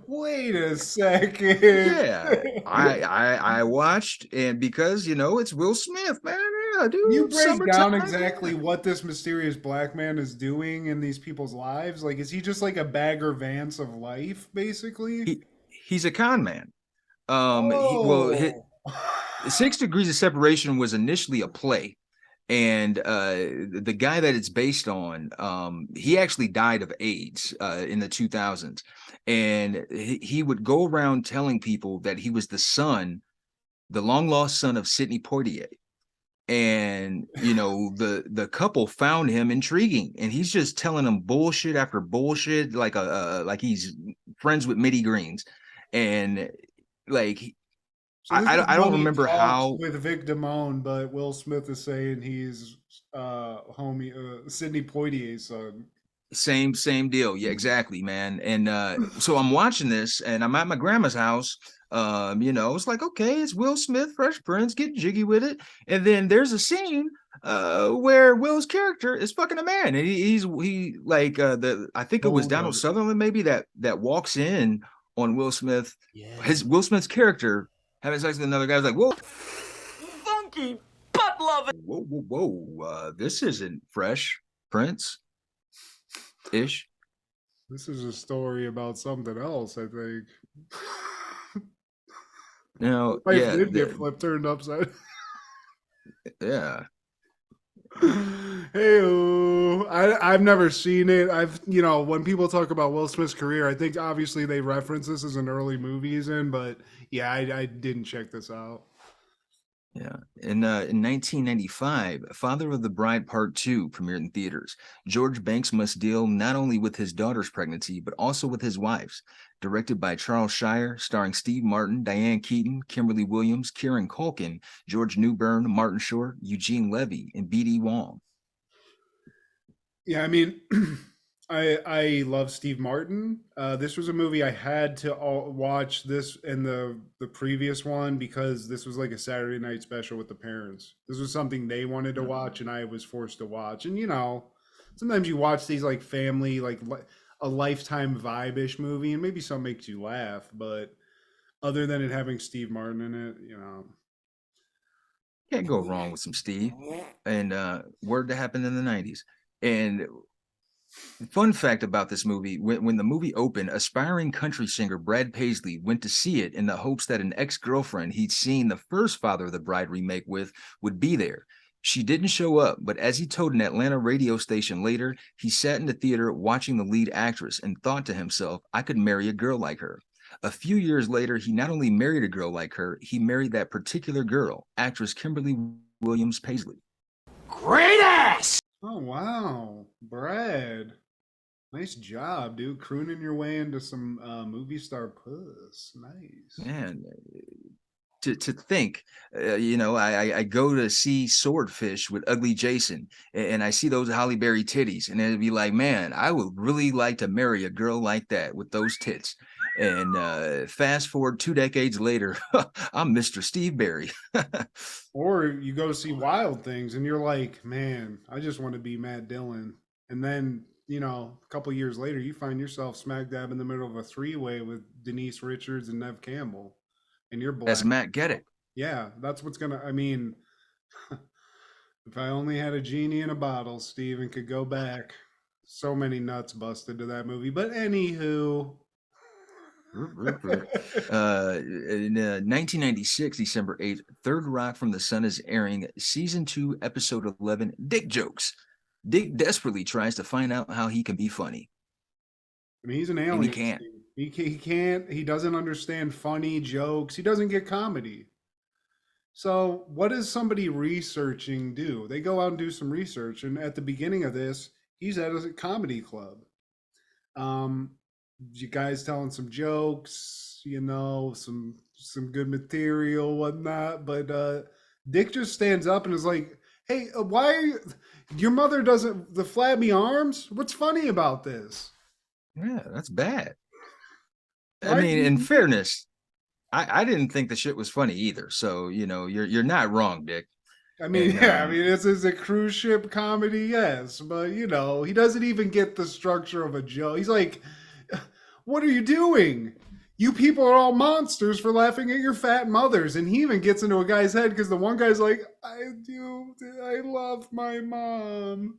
Wait a second. Yeah, I watched, and because, you know, it's Will Smith, man. Yeah, dude. You break down exactly what this mysterious black man is doing in these people's lives. Like, is he just like a Bagger Vance of life, basically? He's a con man. Well, 6 Degrees of Separation was initially a play, and the guy that it's based on, he actually died of AIDS in the 2000s, and he would go around telling people that he was the long lost son of Sidney Poitier. And you know, the couple found him intriguing, and he's just telling them bullshit after bullshit, like he's friends with Mitty Greens, and like so I don't remember how with Vic Damone, but Will Smith is saying he's Sidney Poitier's son. Same deal. Yeah, exactly, man. And so I'm watching this, and I'm at my grandma's house. You know, it's like, okay, it's Will Smith, Fresh Prince, get jiggy with it. And then there's a scene where Will's character is fucking a man, and he like I think it was Donald Sutherland maybe that walks in on Will Smith. Yeah. Will Smith's character having sex with another guy. Was like, whoa, funky butt loving. Whoa, this isn't Fresh Prince ish. This is a story about something else, I think. Now, yeah, did get flipped, turned upside. Yeah. Hey, I've never seen it. When people talk about Will Smith's career, I think obviously they reference this as an early movie he's in, but yeah, I didn't check this out. Yeah. In 1995, Father of the Bride Part 2 premiered in theaters. George Banks must deal not only with his daughter's pregnancy, but also with his wife's. Directed by Charles Shire, starring Steve Martin, Diane Keaton, Kimberly Williams, Kieran Culkin, George Newbern, Martin Short, Eugene Levy, and B.D. Wong. Yeah, I mean, I love Steve Martin. This was a movie I had to watch this and the previous one because this was like a Saturday night special with the parents. This was something they wanted to watch and I was forced to watch. And, you know, sometimes you watch these like family, like a Lifetime vibe-ish movie and maybe some makes you laugh, but other than it having Steve Martin in it, you know. Can't go wrong with some Steve. And word that happened in the 90s. And fun fact about this movie, when the movie opened, aspiring country singer Brad Paisley went to see it in the hopes that an ex-girlfriend he'd seen the first Father of the Bride remake with would be there. She didn't show up, but as he told an Atlanta radio station later, he sat in the theater watching the lead actress and thought to himself, I could marry a girl like her. A few years later, he not only married a girl like her, he married that particular girl, actress Kimberly Williams Paisley. Great ass! Oh, wow. Brad. Nice job, dude. Crooning your way into some movie star puss. Nice. Man, to think, I go to see Swordfish with Ugly Jason, and I see those Halle Berry titties, and it'd be like, man, I would really like to marry a girl like that with those tits. And fast forward 2 decades later, I'm Mr. Steve Barry. Or you go see Wild Things and you're like, man, I just want to be Matt Dillon. And then, a couple years later, you find yourself smack dab in the middle of a three-way with Denise Richards and Nev Campbell. And you're black. That's Matt Get It. Yeah, that's what's going to, I mean, if I only had a genie in a bottle, Steve, and could go back. So many nuts busted to that movie. But anywho. In 1996, December 8th, Third Rock from the Sun is airing season 2, episode 11, Dick Jokes. Dick desperately tries to find out how he can be funny. I mean, he's an alien. And he can't. He can't. He doesn't understand funny jokes. He doesn't get comedy. So what does somebody researching do? They go out and do some research. And at the beginning of this, he's at a comedy club. You guys telling some jokes, some good material, whatnot. But Dick just stands up and is like, hey, why are you, your mother doesn't, the flabby arms? What's funny about this? Yeah, that's bad. I mean, in fairness, I didn't think the shit was funny either. So, you're not wrong, Dick. I mean, this is a cruise ship comedy, yes. But, he doesn't even get the structure of a joke. He's like, what are you doing? You people are all monsters for laughing at your fat mothers. And he even gets into a guy's head because the one guy's like, I love my mom.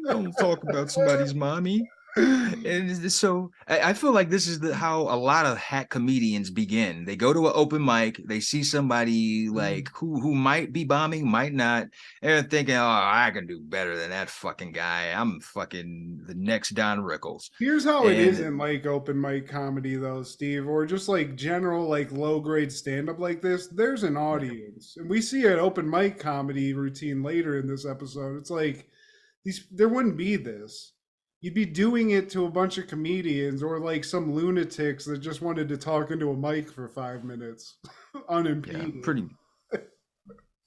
Don't talk about somebody's mommy. And so I feel like this is how a lot of hack comedians begin. They go to an open mic, they see somebody like who might be bombing, might not, and they're thinking, oh, I can do better than that fucking guy. I'm fucking the next Don Rickles. Here's how it is in like open mic comedy though, Steve, or just like general like low grade stand-up like this. There's an audience. And we see an open mic comedy routine later in this episode. It's like there wouldn't be this. You'd be doing it to a bunch of comedians or like some lunatics that just wanted to talk into a mic for 5 minutes unimpeded. Yeah, pretty.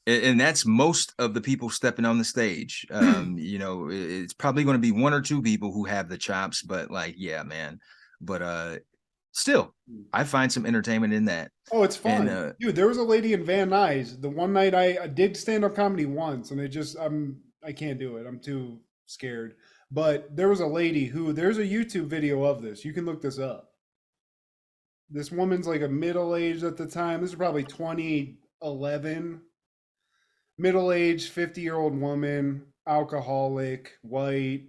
And that's most of the people stepping on the stage. It's probably going to be 1 or 2 people who have the chops, but like, yeah, man. But still, I find some entertainment in that. Oh, it's fun. And, dude, there was a lady in Van Nuys. The one night I did stand-up comedy once, and I can't do it. I'm too scared. But there was a lady there's a YouTube video of this. You can look this up. This woman's like a middle-aged at the time. This is probably 2011. Middle-aged, 50-year-old woman, alcoholic, white,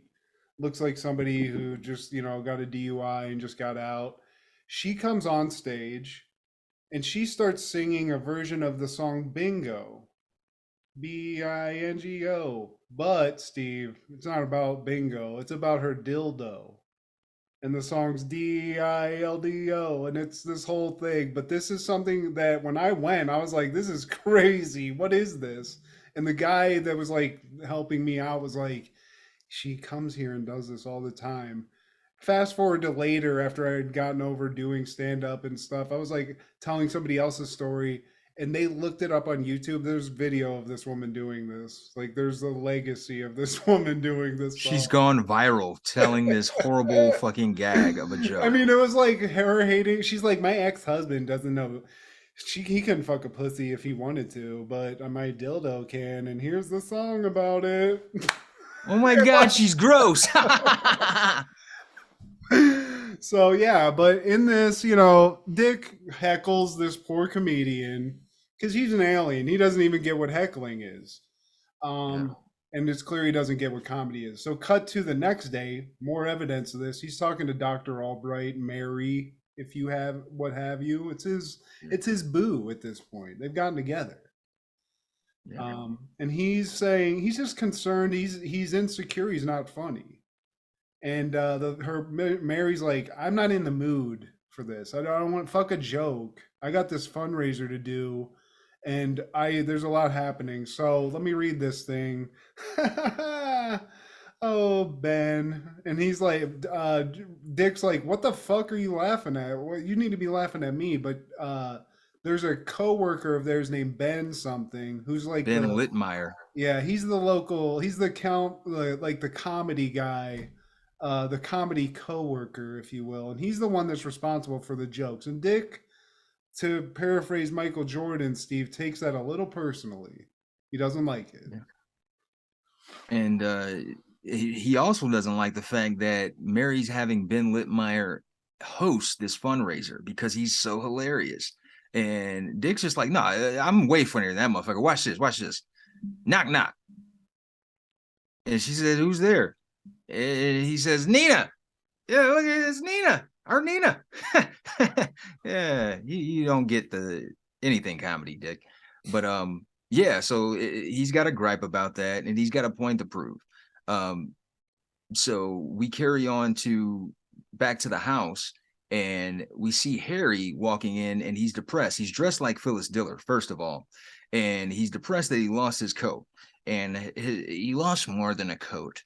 looks like somebody who just, got a DUI and just got out. She comes on stage and she starts singing a version of the song Bingo. Bingo. But, Steve, it's not about bingo. It's about her dildo. And the song's D-I-L-D-O. And it's this whole thing. But this is something that when I went, I was like, this is crazy. What is this? And the guy that was like helping me out was like, she comes here and does this all the time. Fast forward to later after I had gotten over doing stand-up and stuff. I was like telling somebody else's story. And they looked it up on YouTube. There's video of this woman doing this. Like, there's the legacy of this woman doing this. She's gone viral telling this horrible fucking gag of a joke. I mean, it was like her hating. She's like, my ex-husband doesn't know. He couldn't fuck a pussy if he wanted to, but my dildo can. And here's the song about it. Oh my God, she's gross. So, yeah, but in this, Dick heckles this poor comedian. Because he's an alien. He doesn't even get what heckling is. And it's clear he doesn't get what comedy is. So cut to the next day, more evidence of this. He's talking to Dr. Albright, Mary, if you have, what have you. It's his boo at this point. They've gotten together. Yeah. And he's saying, he's just concerned. He's insecure. He's not funny. And Mary's like, I'm not in the mood for this. I don't want fuck a joke. I got this fundraiser to do. And there's a lot happening. So let me read this thing. Oh, Ben. And he's like, Dick's like, what the fuck are you laughing at? Well, you need to be laughing at me. But there's a coworker of theirs named Ben something who's like Ben Littmeyer. Yeah, he's the comedy guy the comedy coworker, if you will, and he's the one that's responsible for the jokes. And Dick, to paraphrase Michael Jordan, Steve takes that a little personally. He doesn't like it. Yeah. And he also doesn't like the fact that Mary's having Ben Littmeyer host this fundraiser because he's so hilarious. And Dick's just like, no, I'm way funnier than that motherfucker. Watch this, watch this. Knock, knock. And she says, who's there? And he says, Nina. Yeah, look at this, Nina. Our Nina. Yeah, you don't get the anything comedy, Dick. But yeah, so he's got a gripe about that, and he's got a point to prove. So we carry on to back to the house, and we see Harry walking in, and he's depressed. He's dressed like Phyllis Diller, first of all, and he's depressed that he lost his coat. And he lost more than a coat.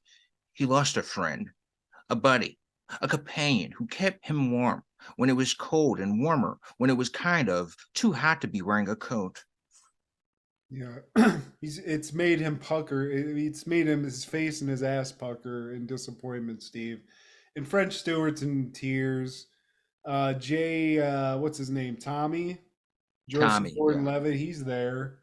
He lost a friend, a buddy, a companion who kept him warm when it was cold and warmer when it was kind of too hot to be wearing a coat. Yeah, it's made him pucker. It's made him his face and his ass pucker in disappointment, Steve. And French Stewart's in tears. Jay, what's his name? Tommy Tommy, Gordon-Levitt. He's there,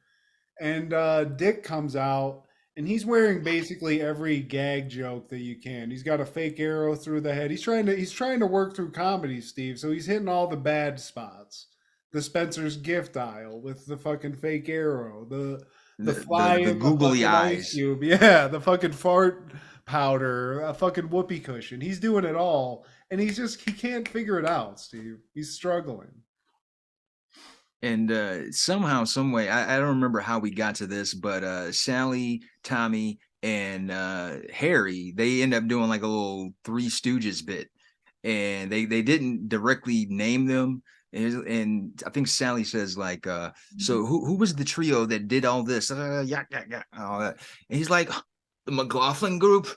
and Dick comes out, and he's wearing basically every gag joke that you can. He's got a fake arrow through the head. He's trying to work through comedy, Steve. So he's hitting all the bad spots. The Spencer's gift aisle with the fucking fake arrow, the fly the in googly the eyes. ice cube, yeah, the fucking fart powder, a fucking whoopee cushion. He's doing it all, and he can't figure it out, Steve. He's struggling. And somehow, some way, I don't remember how we got to this, but Sally, Tommy, and Harry, they end up doing like a little Three Stooges bit, and they didn't directly name them. And I think Sally says like, so who was the trio that did all this? Yeah, all that. And he's like, the McLaughlin group.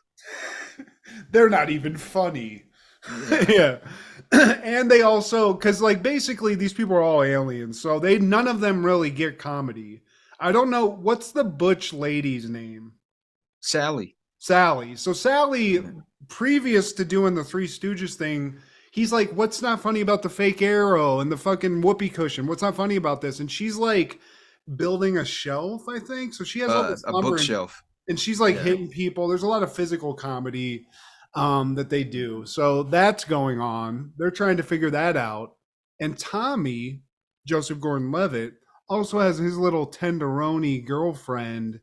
They're not even funny. Yeah. And they also, because like basically these people are all aliens, so none of them really get comedy. I don't know, what's the butch lady's name? Sally. So Sally, previous to doing the Three Stooges thing, he's like, what's not funny about the fake arrow and the fucking whoopee cushion? What's not funny about this? And she's like building a shelf, I think. So she has all this a bookshelf. and she's like hitting people. There's a lot of physical comedy that they do. So that's going on. They're trying to figure that out. And Tommy, Joseph Gordon-Levitt, also has his little tenderoni girlfriend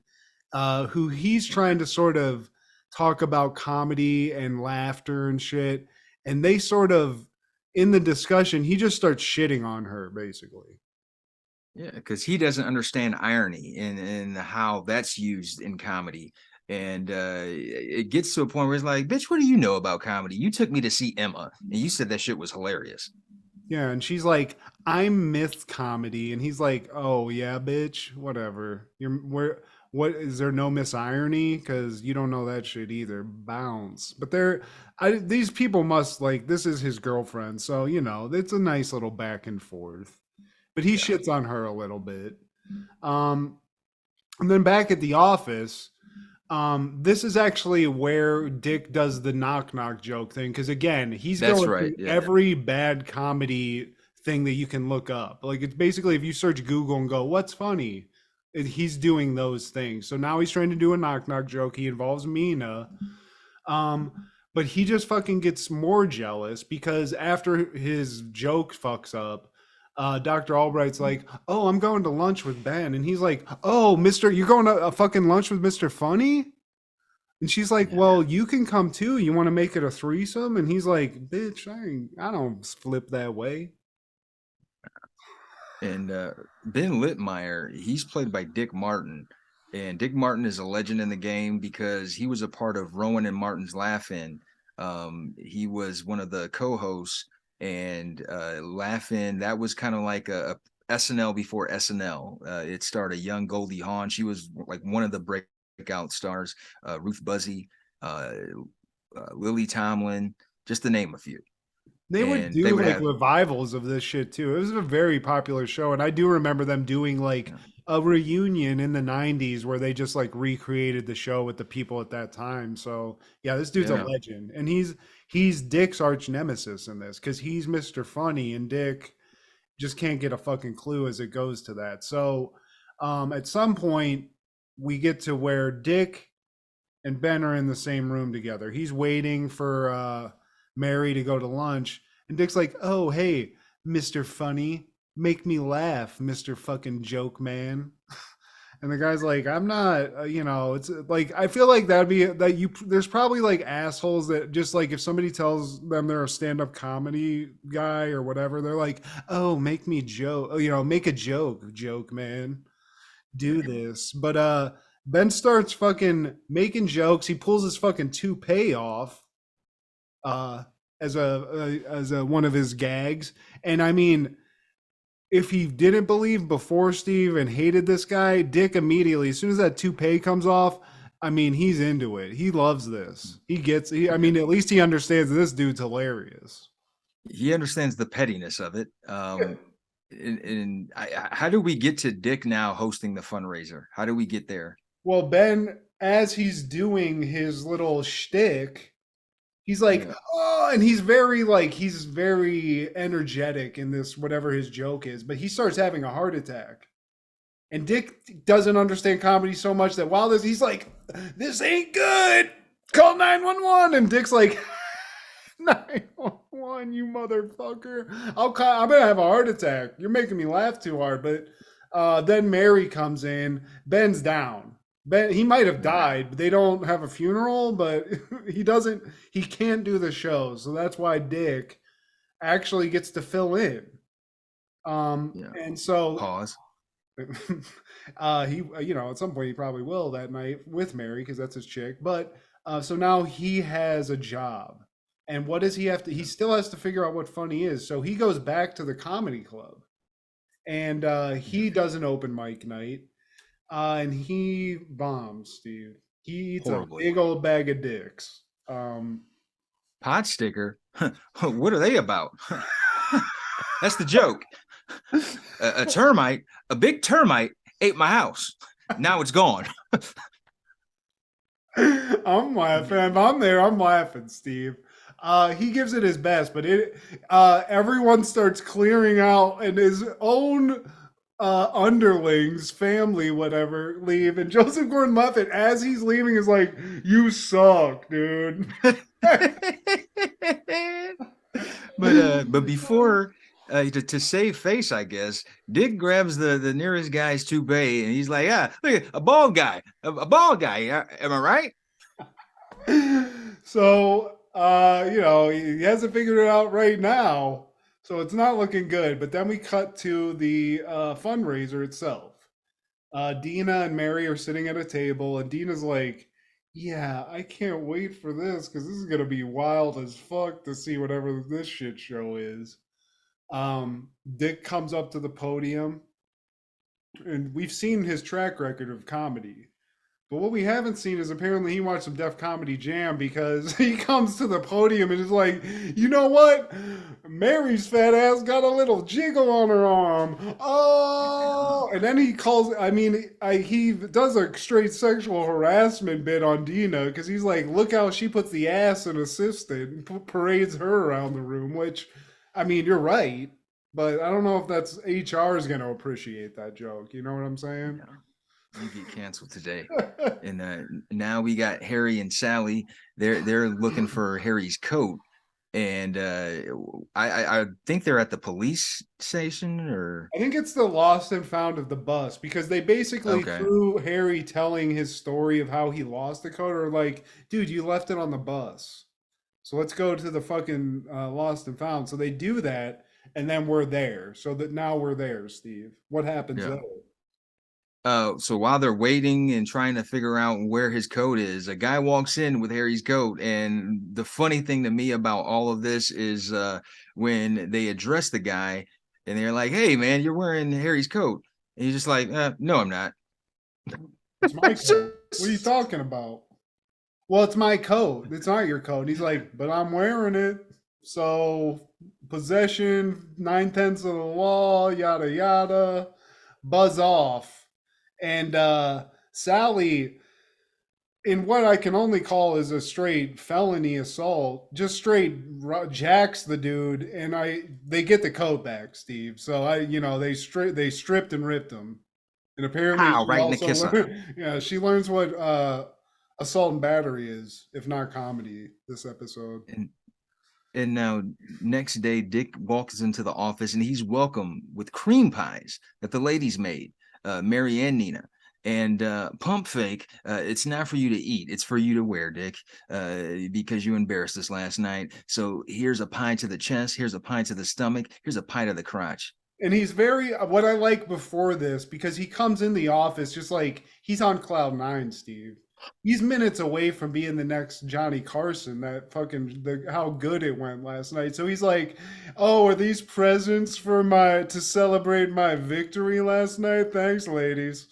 who he's trying to sort of talk about comedy and laughter and shit. And they sort of, in the discussion, he just starts shitting on her, basically. Yeah, because he doesn't understand irony and how that's used in comedy. And it gets to a point where it's like, bitch, what do you know about comedy? You took me to see Emma, and you said that shit was hilarious. Yeah, and she's like, I'm myth comedy. And he's like, oh, yeah, bitch, whatever. What is there no miss irony? Because you don't know that shit either. Bounce. But these people must, like, this is his girlfriend. So, you know, it's a nice little back and forth. But he shits on her a little bit. And then back at the office, this is actually where Dick does the knock knock joke thing. Because again, he's going through every bad comedy thing that you can look up. Like, it's basically if you search Google and go, what's funny? He's doing those things. So now he's trying to do a knock knock joke. He involves Mina. But he just fucking gets more jealous because after his joke fucks up, Dr. Albright's like, oh, I'm going to lunch with Ben. And he's like, oh, you're going to a fucking lunch with Mr. Funny? And she's like, well, you can come too. You want to make it a threesome? And he's like, bitch, I don't flip that way. And Ben Littmeyer, he's played by Dick Martin. And Dick Martin is a legend in the game because he was a part of Rowan and Martin's Laugh-In. He was one of the co-hosts, and Laugh-In, that was kind of like a SNL before SNL. It starred a young Goldie Hawn. She was like one of the breakout stars. Ruth Buzzy, Lily Tomlin, just to name a few. They would do like revivals of this shit too. It was a very popular show, and I do remember them doing like a reunion in the 90s where they just like recreated the show with the people at that time. So yeah, this dude's a Yeah. legend, and he's Dick's arch nemesis in this because he's Mr. Funny, and Dick just can't get a fucking clue as it goes to that. So at some point we get to where Dick and Ben are in the same room together. He's waiting for Mary to go to lunch, and Dick's like, "Oh, hey, Mr. Funny, make me laugh, Mr. fucking joke man." And the guy's like, "I'm not, it's like I feel like that'd be that you. There's probably like assholes that just like if somebody tells them they're a stand-up comedy guy or whatever, they're like, "Oh, make me joke, make a joke man, do this." But Ben starts fucking making jokes. He pulls his fucking toupee off, uh, as a one of his gags, and I mean if he didn't believe before Steve and hated this guy, Dick immediately, as soon as that toupee comes off, I mean, he's into it. He loves this. I mean, at least he understands this dude's hilarious. He understands the pettiness of it. How do we get to Dick now hosting the fundraiser? How do we get there? Well, Ben, as he's doing his little shtick, he's like, Yeah. oh, and he's very energetic in this, whatever his joke is, but he starts having a heart attack. And Dick doesn't understand comedy so much that while he's like, this ain't good. Call 911. And Dick's like, 911, you motherfucker. I'm going to have a heart attack. You're making me laugh too hard. But then Mary comes in. Ben's down. Ben, he might have died, but they don't have a funeral, but he can't do the show. So that's why Dick actually gets to fill in. And so Pause. he, at some point he probably will that night with Mary because that's his chick. But so now he has a job. And what does he have to, he still has to figure out what funny is. So he goes back to the comedy club and he does an open mic night. And he bombs, Steve. He eats Horribly. a big old bag of dicks. Pot sticker? What are they about? That's the joke. A big termite ate my house. Now it's gone. I'm laughing. If I'm there, I'm laughing, Steve. He gives it his best, but everyone starts clearing out and his own underlings, family, whatever, leave, and Joseph Gordon-Levitt, as he's leaving, is like, "You suck, dude." But before to save face, I guess Dick grabs the nearest guy's toupee and he's like, "Yeah, look at a bald guy, a bald guy. Am I right?" So he hasn't figured it out right now. So it's not looking good, but then we cut to the fundraiser itself. Dina and Mary are sitting at a table, and Dina's like, "Yeah, I can't wait for this because this is gonna be wild as fuck to see whatever this shit show is." Dick comes up to the podium, and we've seen his track record of comedy. But what we haven't seen is apparently he watched some Def Comedy Jam because he comes to the podium and is like, "You know what? Mary's fat ass got a little jiggle on her arm. Oh!" And then he he does a straight sexual harassment bit on Dina because he's like, "Look how she puts the ass in assistant and parades her around the room," which, I mean, you're right. But I don't know if that's HR is going to appreciate that joke. You know what I'm saying? Yeah. You get canceled today. And now we got Harry and Sally. They're looking for Harry's coat, and I think they're at the police station, or I think it's the lost and found of the bus because they basically through Harry telling his story of how he lost the coat are like, "Dude, you left it on the bus, so let's go to the fucking lost and found." So they do that, and then we're there. So that now we're there, Steve. What happens there? So while they're waiting and trying to figure out where his coat is, a guy walks in with Harry's coat. And the funny thing to me about all of this is when they address the guy and they're like, "Hey, man, you're wearing Harry's coat." And he's just like, "No, I'm not." It's my coat. What are you talking about? "Well, it's my coat. It's not your coat." And he's like, "But I'm wearing it. So possession, 9/10 of the law, yada, yada." Buzz off. And Sally, in what I can only call is a straight felony assault, just straight jacks the dude, and they get the coat back, Steve. So they stripped and ripped him, and apparently Pow, she right in the also kisser. yeah, she learns what assault and battery is, if not comedy. This episode. And now, next day, Dick walks into the office and he's welcomed with cream pies that the ladies made, Mary and Nina. And pump fake, it's not for you to eat, it's for you to wear, Dick, because you embarrassed us last night. So here's a pie to the chest, here's a pie to the stomach, here's a pie to the crotch. And he's very what I like before this, because he comes in the office just like he's on cloud nine, Steve. He's minutes away from being the next Johnny Carson. That fucking how good it went last night. So he's like, "Oh, are these presents for my to celebrate my victory last night? Thanks, ladies.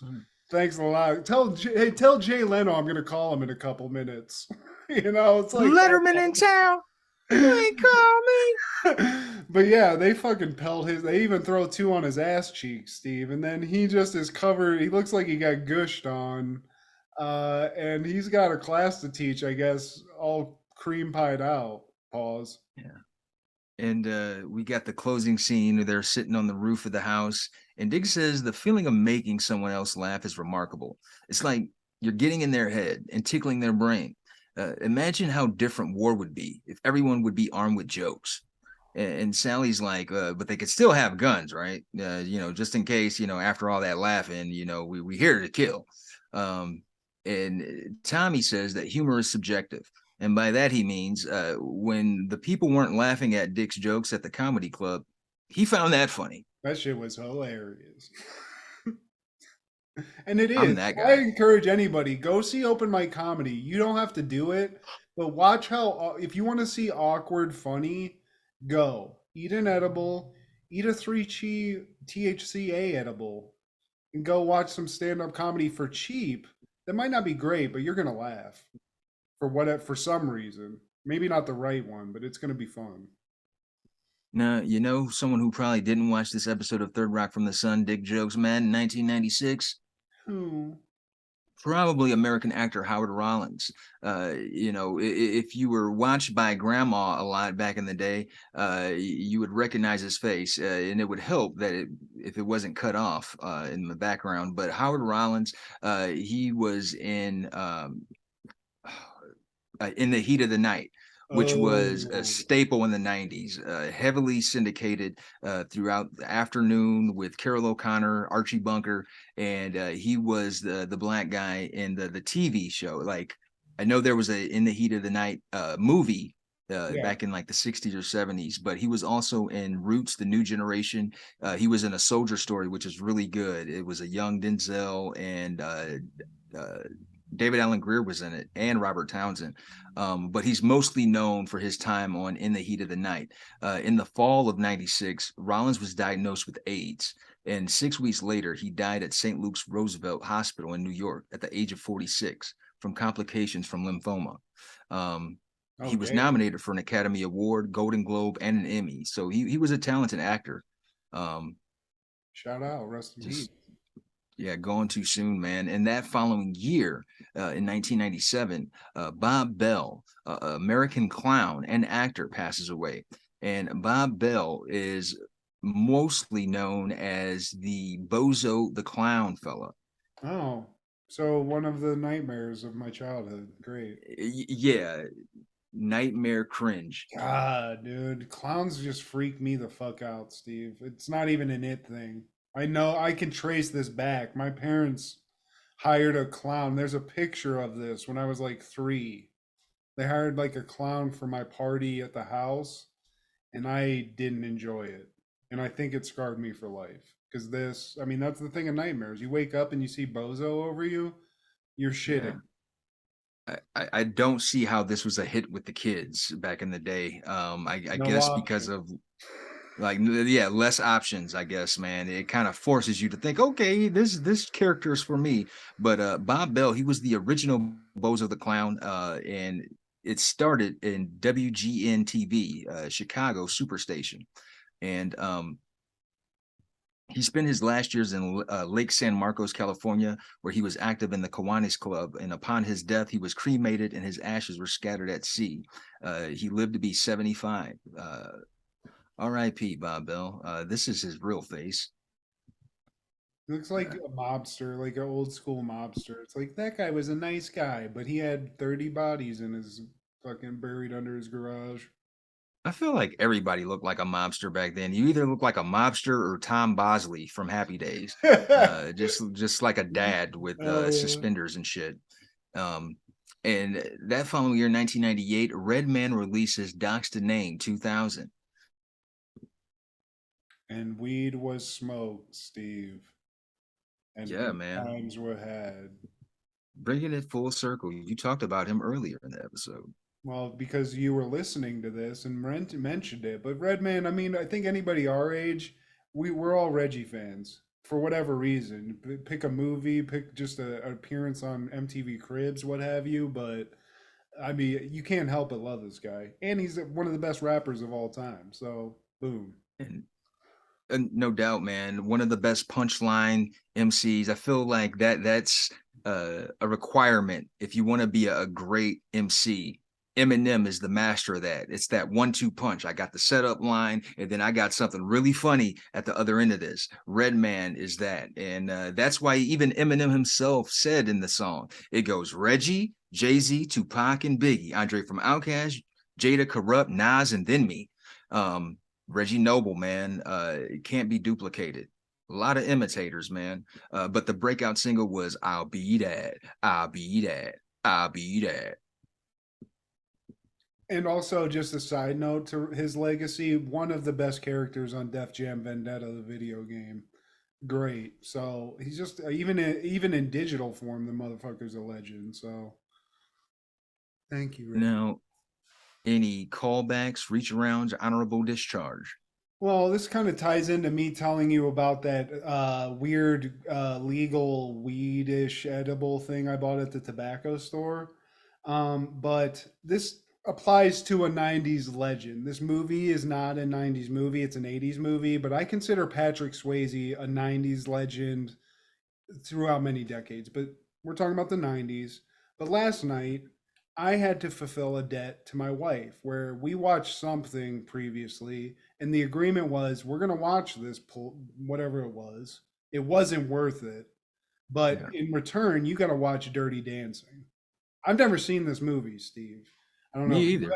Thanks a lot. Tell Jay Leno I'm gonna call him in a couple minutes. It's like Letterman in town. You ain't call me. But yeah, they fucking pelt his. They even throw two on his ass cheeks, Steve, and then he just is covered. He looks like he got gushed on, and he's got a class to teach, I guess, all cream pied out. Pause. Yeah. And we got the closing scene where they're sitting on the roof of the house. And Dick says the feeling of making someone else laugh is remarkable. It's like you're getting in their head and tickling their brain. Imagine how different war would be if everyone would be armed with jokes. And Sally's like, but they could still have guns, right? Just in case, after all that laughing, we here to kill. And Tommy says that humor is subjective. And by that, he means when the people weren't laughing at Dick's jokes at the comedy club, he found that funny. That shit was hilarious. And it I'm is. that I guy. encourage anybody, go see open mic comedy. You don't have to do it, but watch how, if you want to see awkward, funny, go. Eat an edible, eat a 3 THCA edible, and go watch some stand up comedy for cheap. That might not be great, but you're going to laugh for some reason. Maybe not the right one, but it's going to be fun. Now, someone who probably didn't watch this episode of Third Rock from the Sun, Dick Jokes Man, in 1996? Who? Probably American actor Howard Rollins. If you were watched by grandma a lot back in the day, you would recognize his face, and it would help that if it wasn't cut off in the background. But Howard Rollins, he was in the Heat of the Night, which was a staple in the 90s, heavily syndicated throughout the afternoon with Carol O'Connor, Archie Bunker, and he was the black guy in the TV show. Like, I know there was a In the Heat of the Night movie back in like the 60s or 70s, but he was also in Roots, The New Generation. He was in A Soldier Story, which is really good. It was a young Denzel, and David Allen Greer was in it, and Robert Townsend. But he's mostly known for his time on In the Heat of the Night. In the fall of 96, Rollins was diagnosed with AIDS. And 6 weeks later, he died at St. Luke's Roosevelt Hospital in New York at the age of 46 from complications from lymphoma. He was nominated for an Academy Award, Golden Globe, and an Emmy. So he was a talented actor. Shout out, rest in peace. Yeah, going too soon, man. And that following year, in 1997, Bob Bell, American clown and actor, passes away. And Bob Bell is mostly known as the Bozo the Clown fella. Oh, so one of the nightmares of my childhood. Great. Yeah, nightmare cringe. God, dude, clowns just freak me the fuck out, Steve. It's not even an it thing. I know I can trace this back. My parents hired a clown. There's a picture of this when I was like 3. They hired like a clown for my party at the house, and I didn't enjoy it. And I think it scarred me for life. Because that's the thing of nightmares. You wake up and you see Bozo over you, you're shitting. Yeah. I don't see how this was a hit with the kids back in the day. I No guess option. because of less options, I guess, man. It kind of forces you to think, okay, this character is for me. But Bob Bell, he was the original Bozo the Clown, and it started in WGN TV, Chicago Superstation. And He spent his last years in Lake San Marcos, California, where he was active in the Kiwanis Club. And upon his death, he was cremated and his ashes were scattered at sea. He lived to be 75. R.I.P. Bob Bell. This is his real face. Looks like a mobster, like an old school mobster. It's like that guy was a nice guy, but he had 30 bodies in his fucking buried under his garage. I feel like everybody looked like a mobster back then. You either look like a mobster or Tom Bosley from Happy Days. Just like a dad with suspenders and shit. And that following year, 1998, Redman releases Docs to Name 2000. And weed was smoked, Steve. And yeah, man. Times were had. Bringing it full circle. You talked about him earlier in the episode. Well, because you were listening to this and mentioned it. But Redman, I mean, I think anybody our age, we're all Reggie fans for whatever reason. Pick a movie, pick just an appearance on MTV Cribs, what have you. But I mean, you can't help but love this guy. And he's one of the best rappers of all time. So, boom. And no doubt, man, one of the best punchline MCs. I feel like that's a requirement if you want to be a great MC. Eminem is the master of that. It's that 1-2 punch. I got the setup line, and then I got something really funny at the other end of this. Redman is that. And that's why even Eminem himself said in the song, it goes Reggie, Jay-Z, Tupac, and Biggie, Andre from Outkast, Jada, Corrupt, Nas, and then me. Reggie Noble, man, it can't be duplicated. A lot of imitators, man. But the breakout single was I'll Be That, I'll Be That, I'll Be That. And also, just a side note to his legacy, one of the best characters on Def Jam Vendetta, the video game. Great. So he's just even in digital form, the motherfucker's a legend. So thank you, Rick. Now, any callbacks, reach arounds, honorable discharge? Well, this kind of ties into me telling you about that weird legal weedish edible thing I bought at the tobacco store. But this applies to a 90s legend. This movie is not a 90s movie, it's an 80s movie, but I consider Patrick Swayze a 90s legend throughout many decades. But we're talking about the 90s. But last night, I had to fulfill a debt to my wife where we watched something previously, and the agreement was we're going to watch this, whatever it was. It wasn't worth it. But in return, you got to watch Dirty Dancing. I've never seen this movie, Steve. I don't know. Me either.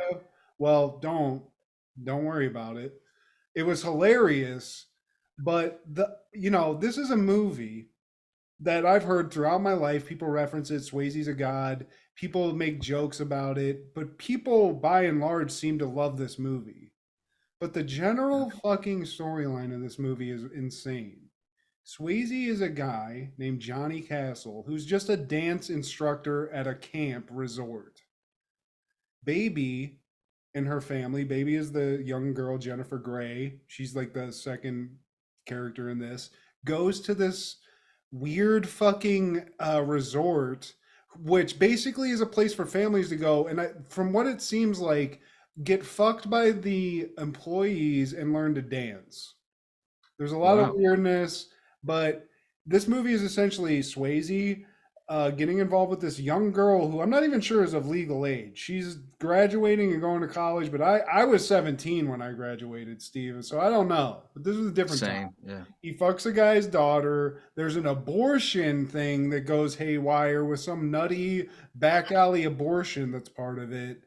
Well, don't worry about it. It was hilarious, but this is a movie that I've heard throughout my life. People reference it. Swayze's a god. People make jokes about it, but people by and large seem to love this movie. But the general fucking storyline of this movie is insane. Swayze is a guy named Johnny Castle who's just a dance instructor at a camp resort. Baby and her family, Baby is the young girl, Jennifer Grey. She's like the second character in this. Goes to this weird fucking resort, which basically is a place for families to go. And from what it seems like, get fucked by the employees and learn to dance. There's a lot of weirdness, but this movie is essentially Swayze getting involved with this young girl who I'm not even sure is of legal age. She's graduating and going to college, but I was 17 when I graduated, Steven, so I don't know. But this was a different time. Yeah. He fucks a guy's daughter. There's an abortion thing that goes haywire with some nutty back alley abortion that's part of it.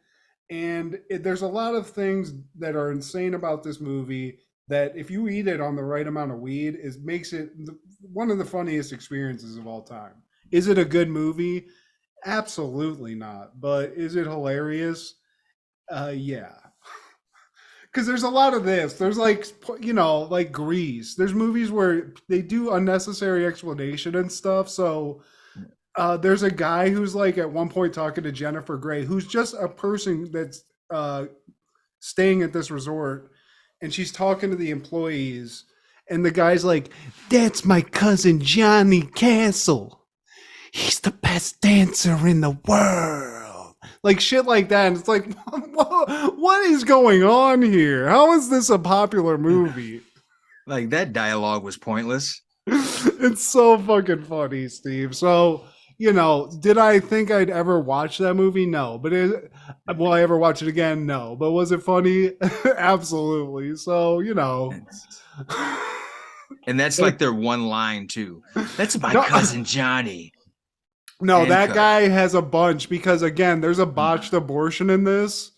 And there's a lot of things that are insane about this movie that if you eat it on the right amount of weed, makes it one of the funniest experiences of all time. Is it a good movie? Absolutely not. But is it hilarious? Yeah. Because there's a lot of this. There's like Grease. There's movies where they do unnecessary explanation and stuff. So there's a guy who's like at one point talking to Jennifer Grey, who's just a person that's staying at this resort. And she's talking to the employees. And the guy's like, that's my cousin Johnny Castle. He's the best dancer in the world. Like shit like that. And it's like, what is going on here? How is this a popular movie? Like that dialogue was pointless. It's so fucking funny, Steve. So, did I think I'd ever watch that movie? No. But will I ever watch it again? No. But was it funny? Absolutely. So, And that's like their one line too. That's my No. cousin Johnny. No, that Handcuffed. guy has a bunch because again, there's a botched abortion in this.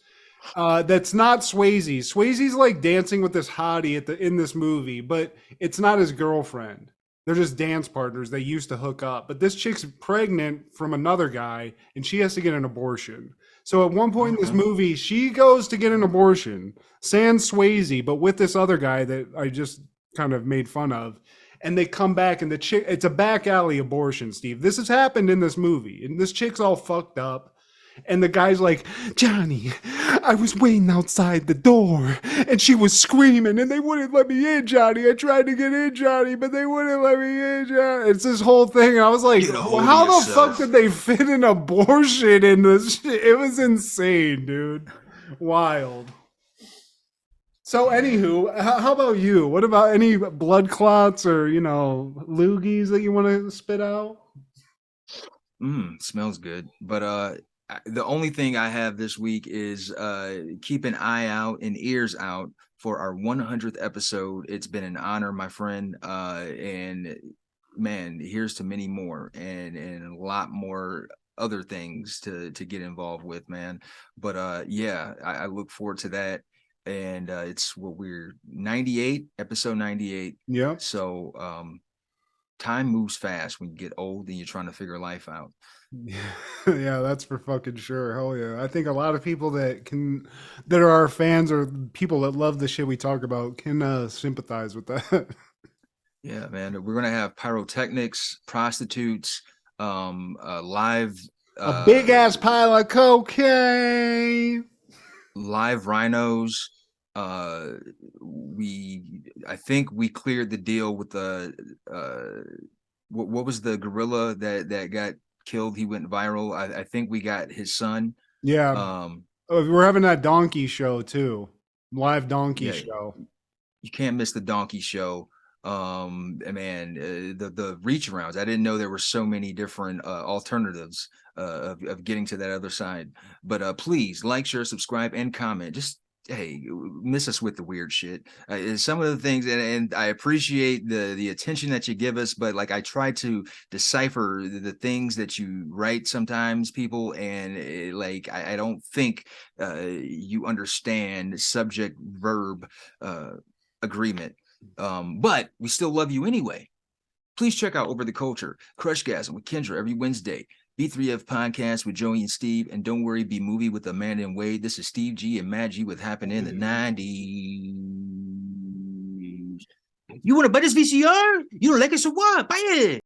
That's not Swayze. Swayze's like dancing with this hottie in this movie, but it's not his girlfriend. They're just dance partners. They used to hook up, but this chick's pregnant from another guy, and she has to get an abortion. So at one point in this movie, she goes to get an abortion, sans Swayze, but with this other guy that I just kind of made fun of. And they come back, and the chick, it's a back alley abortion, Steve. This has happened in this movie, and this chick's all fucked up. And the guy's like, Johnny, I was waiting outside the door and she was screaming and they wouldn't let me in, Johnny. I tried to get in, Johnny, but they wouldn't let me in, Johnny. It's this whole thing. And I was like, how the fuck did they fit an abortion in this shit? It was insane, dude. Wild. So, anywho, how about you? What about any blood clots or, loogies that you want to spit out? Smells good. But the only thing I have this week is keep an eye out and ears out for our 100th episode. It's been an honor, my friend, and man, here's to many more and a lot more other things to get involved with, man. But yeah, I look forward to that. And it's what we're 98, episode 98. Yeah. So time moves fast when you get old and you're trying to figure life out. Yeah, that's for fucking sure. Hell yeah. I think a lot of people that are our fans or people that love the shit we talk about can sympathize with that. Yeah, man. We're gonna have pyrotechnics, prostitutes, live a big ass pile of cocaine, live rhinos. I think we cleared the deal with the what was the gorilla that got killed? He went viral. I think we got his son. Yeah. We're having that donkey show too. Live donkey show. You can't miss the donkey show. Man, the reach arounds. I didn't know there were so many different alternatives of getting to that other side. But please like, share, subscribe, and comment. Just miss us with the weird shit. Some of the things, and I appreciate the attention that you give us, but like I try to decipher the things that you write sometimes, people, and I don't think you understand subject verb agreement. But we still love you anyway. Please check out Over the Culture, Crushgasm with Kendra every Wednesday, B3F Podcast with Joey and Steve, and Don't Worry, Be Movie with Amanda and Wade. This is Steve G and Matt G with Happened in the 90s. You want to buy this VCR? You don't like it, so what? Buy it!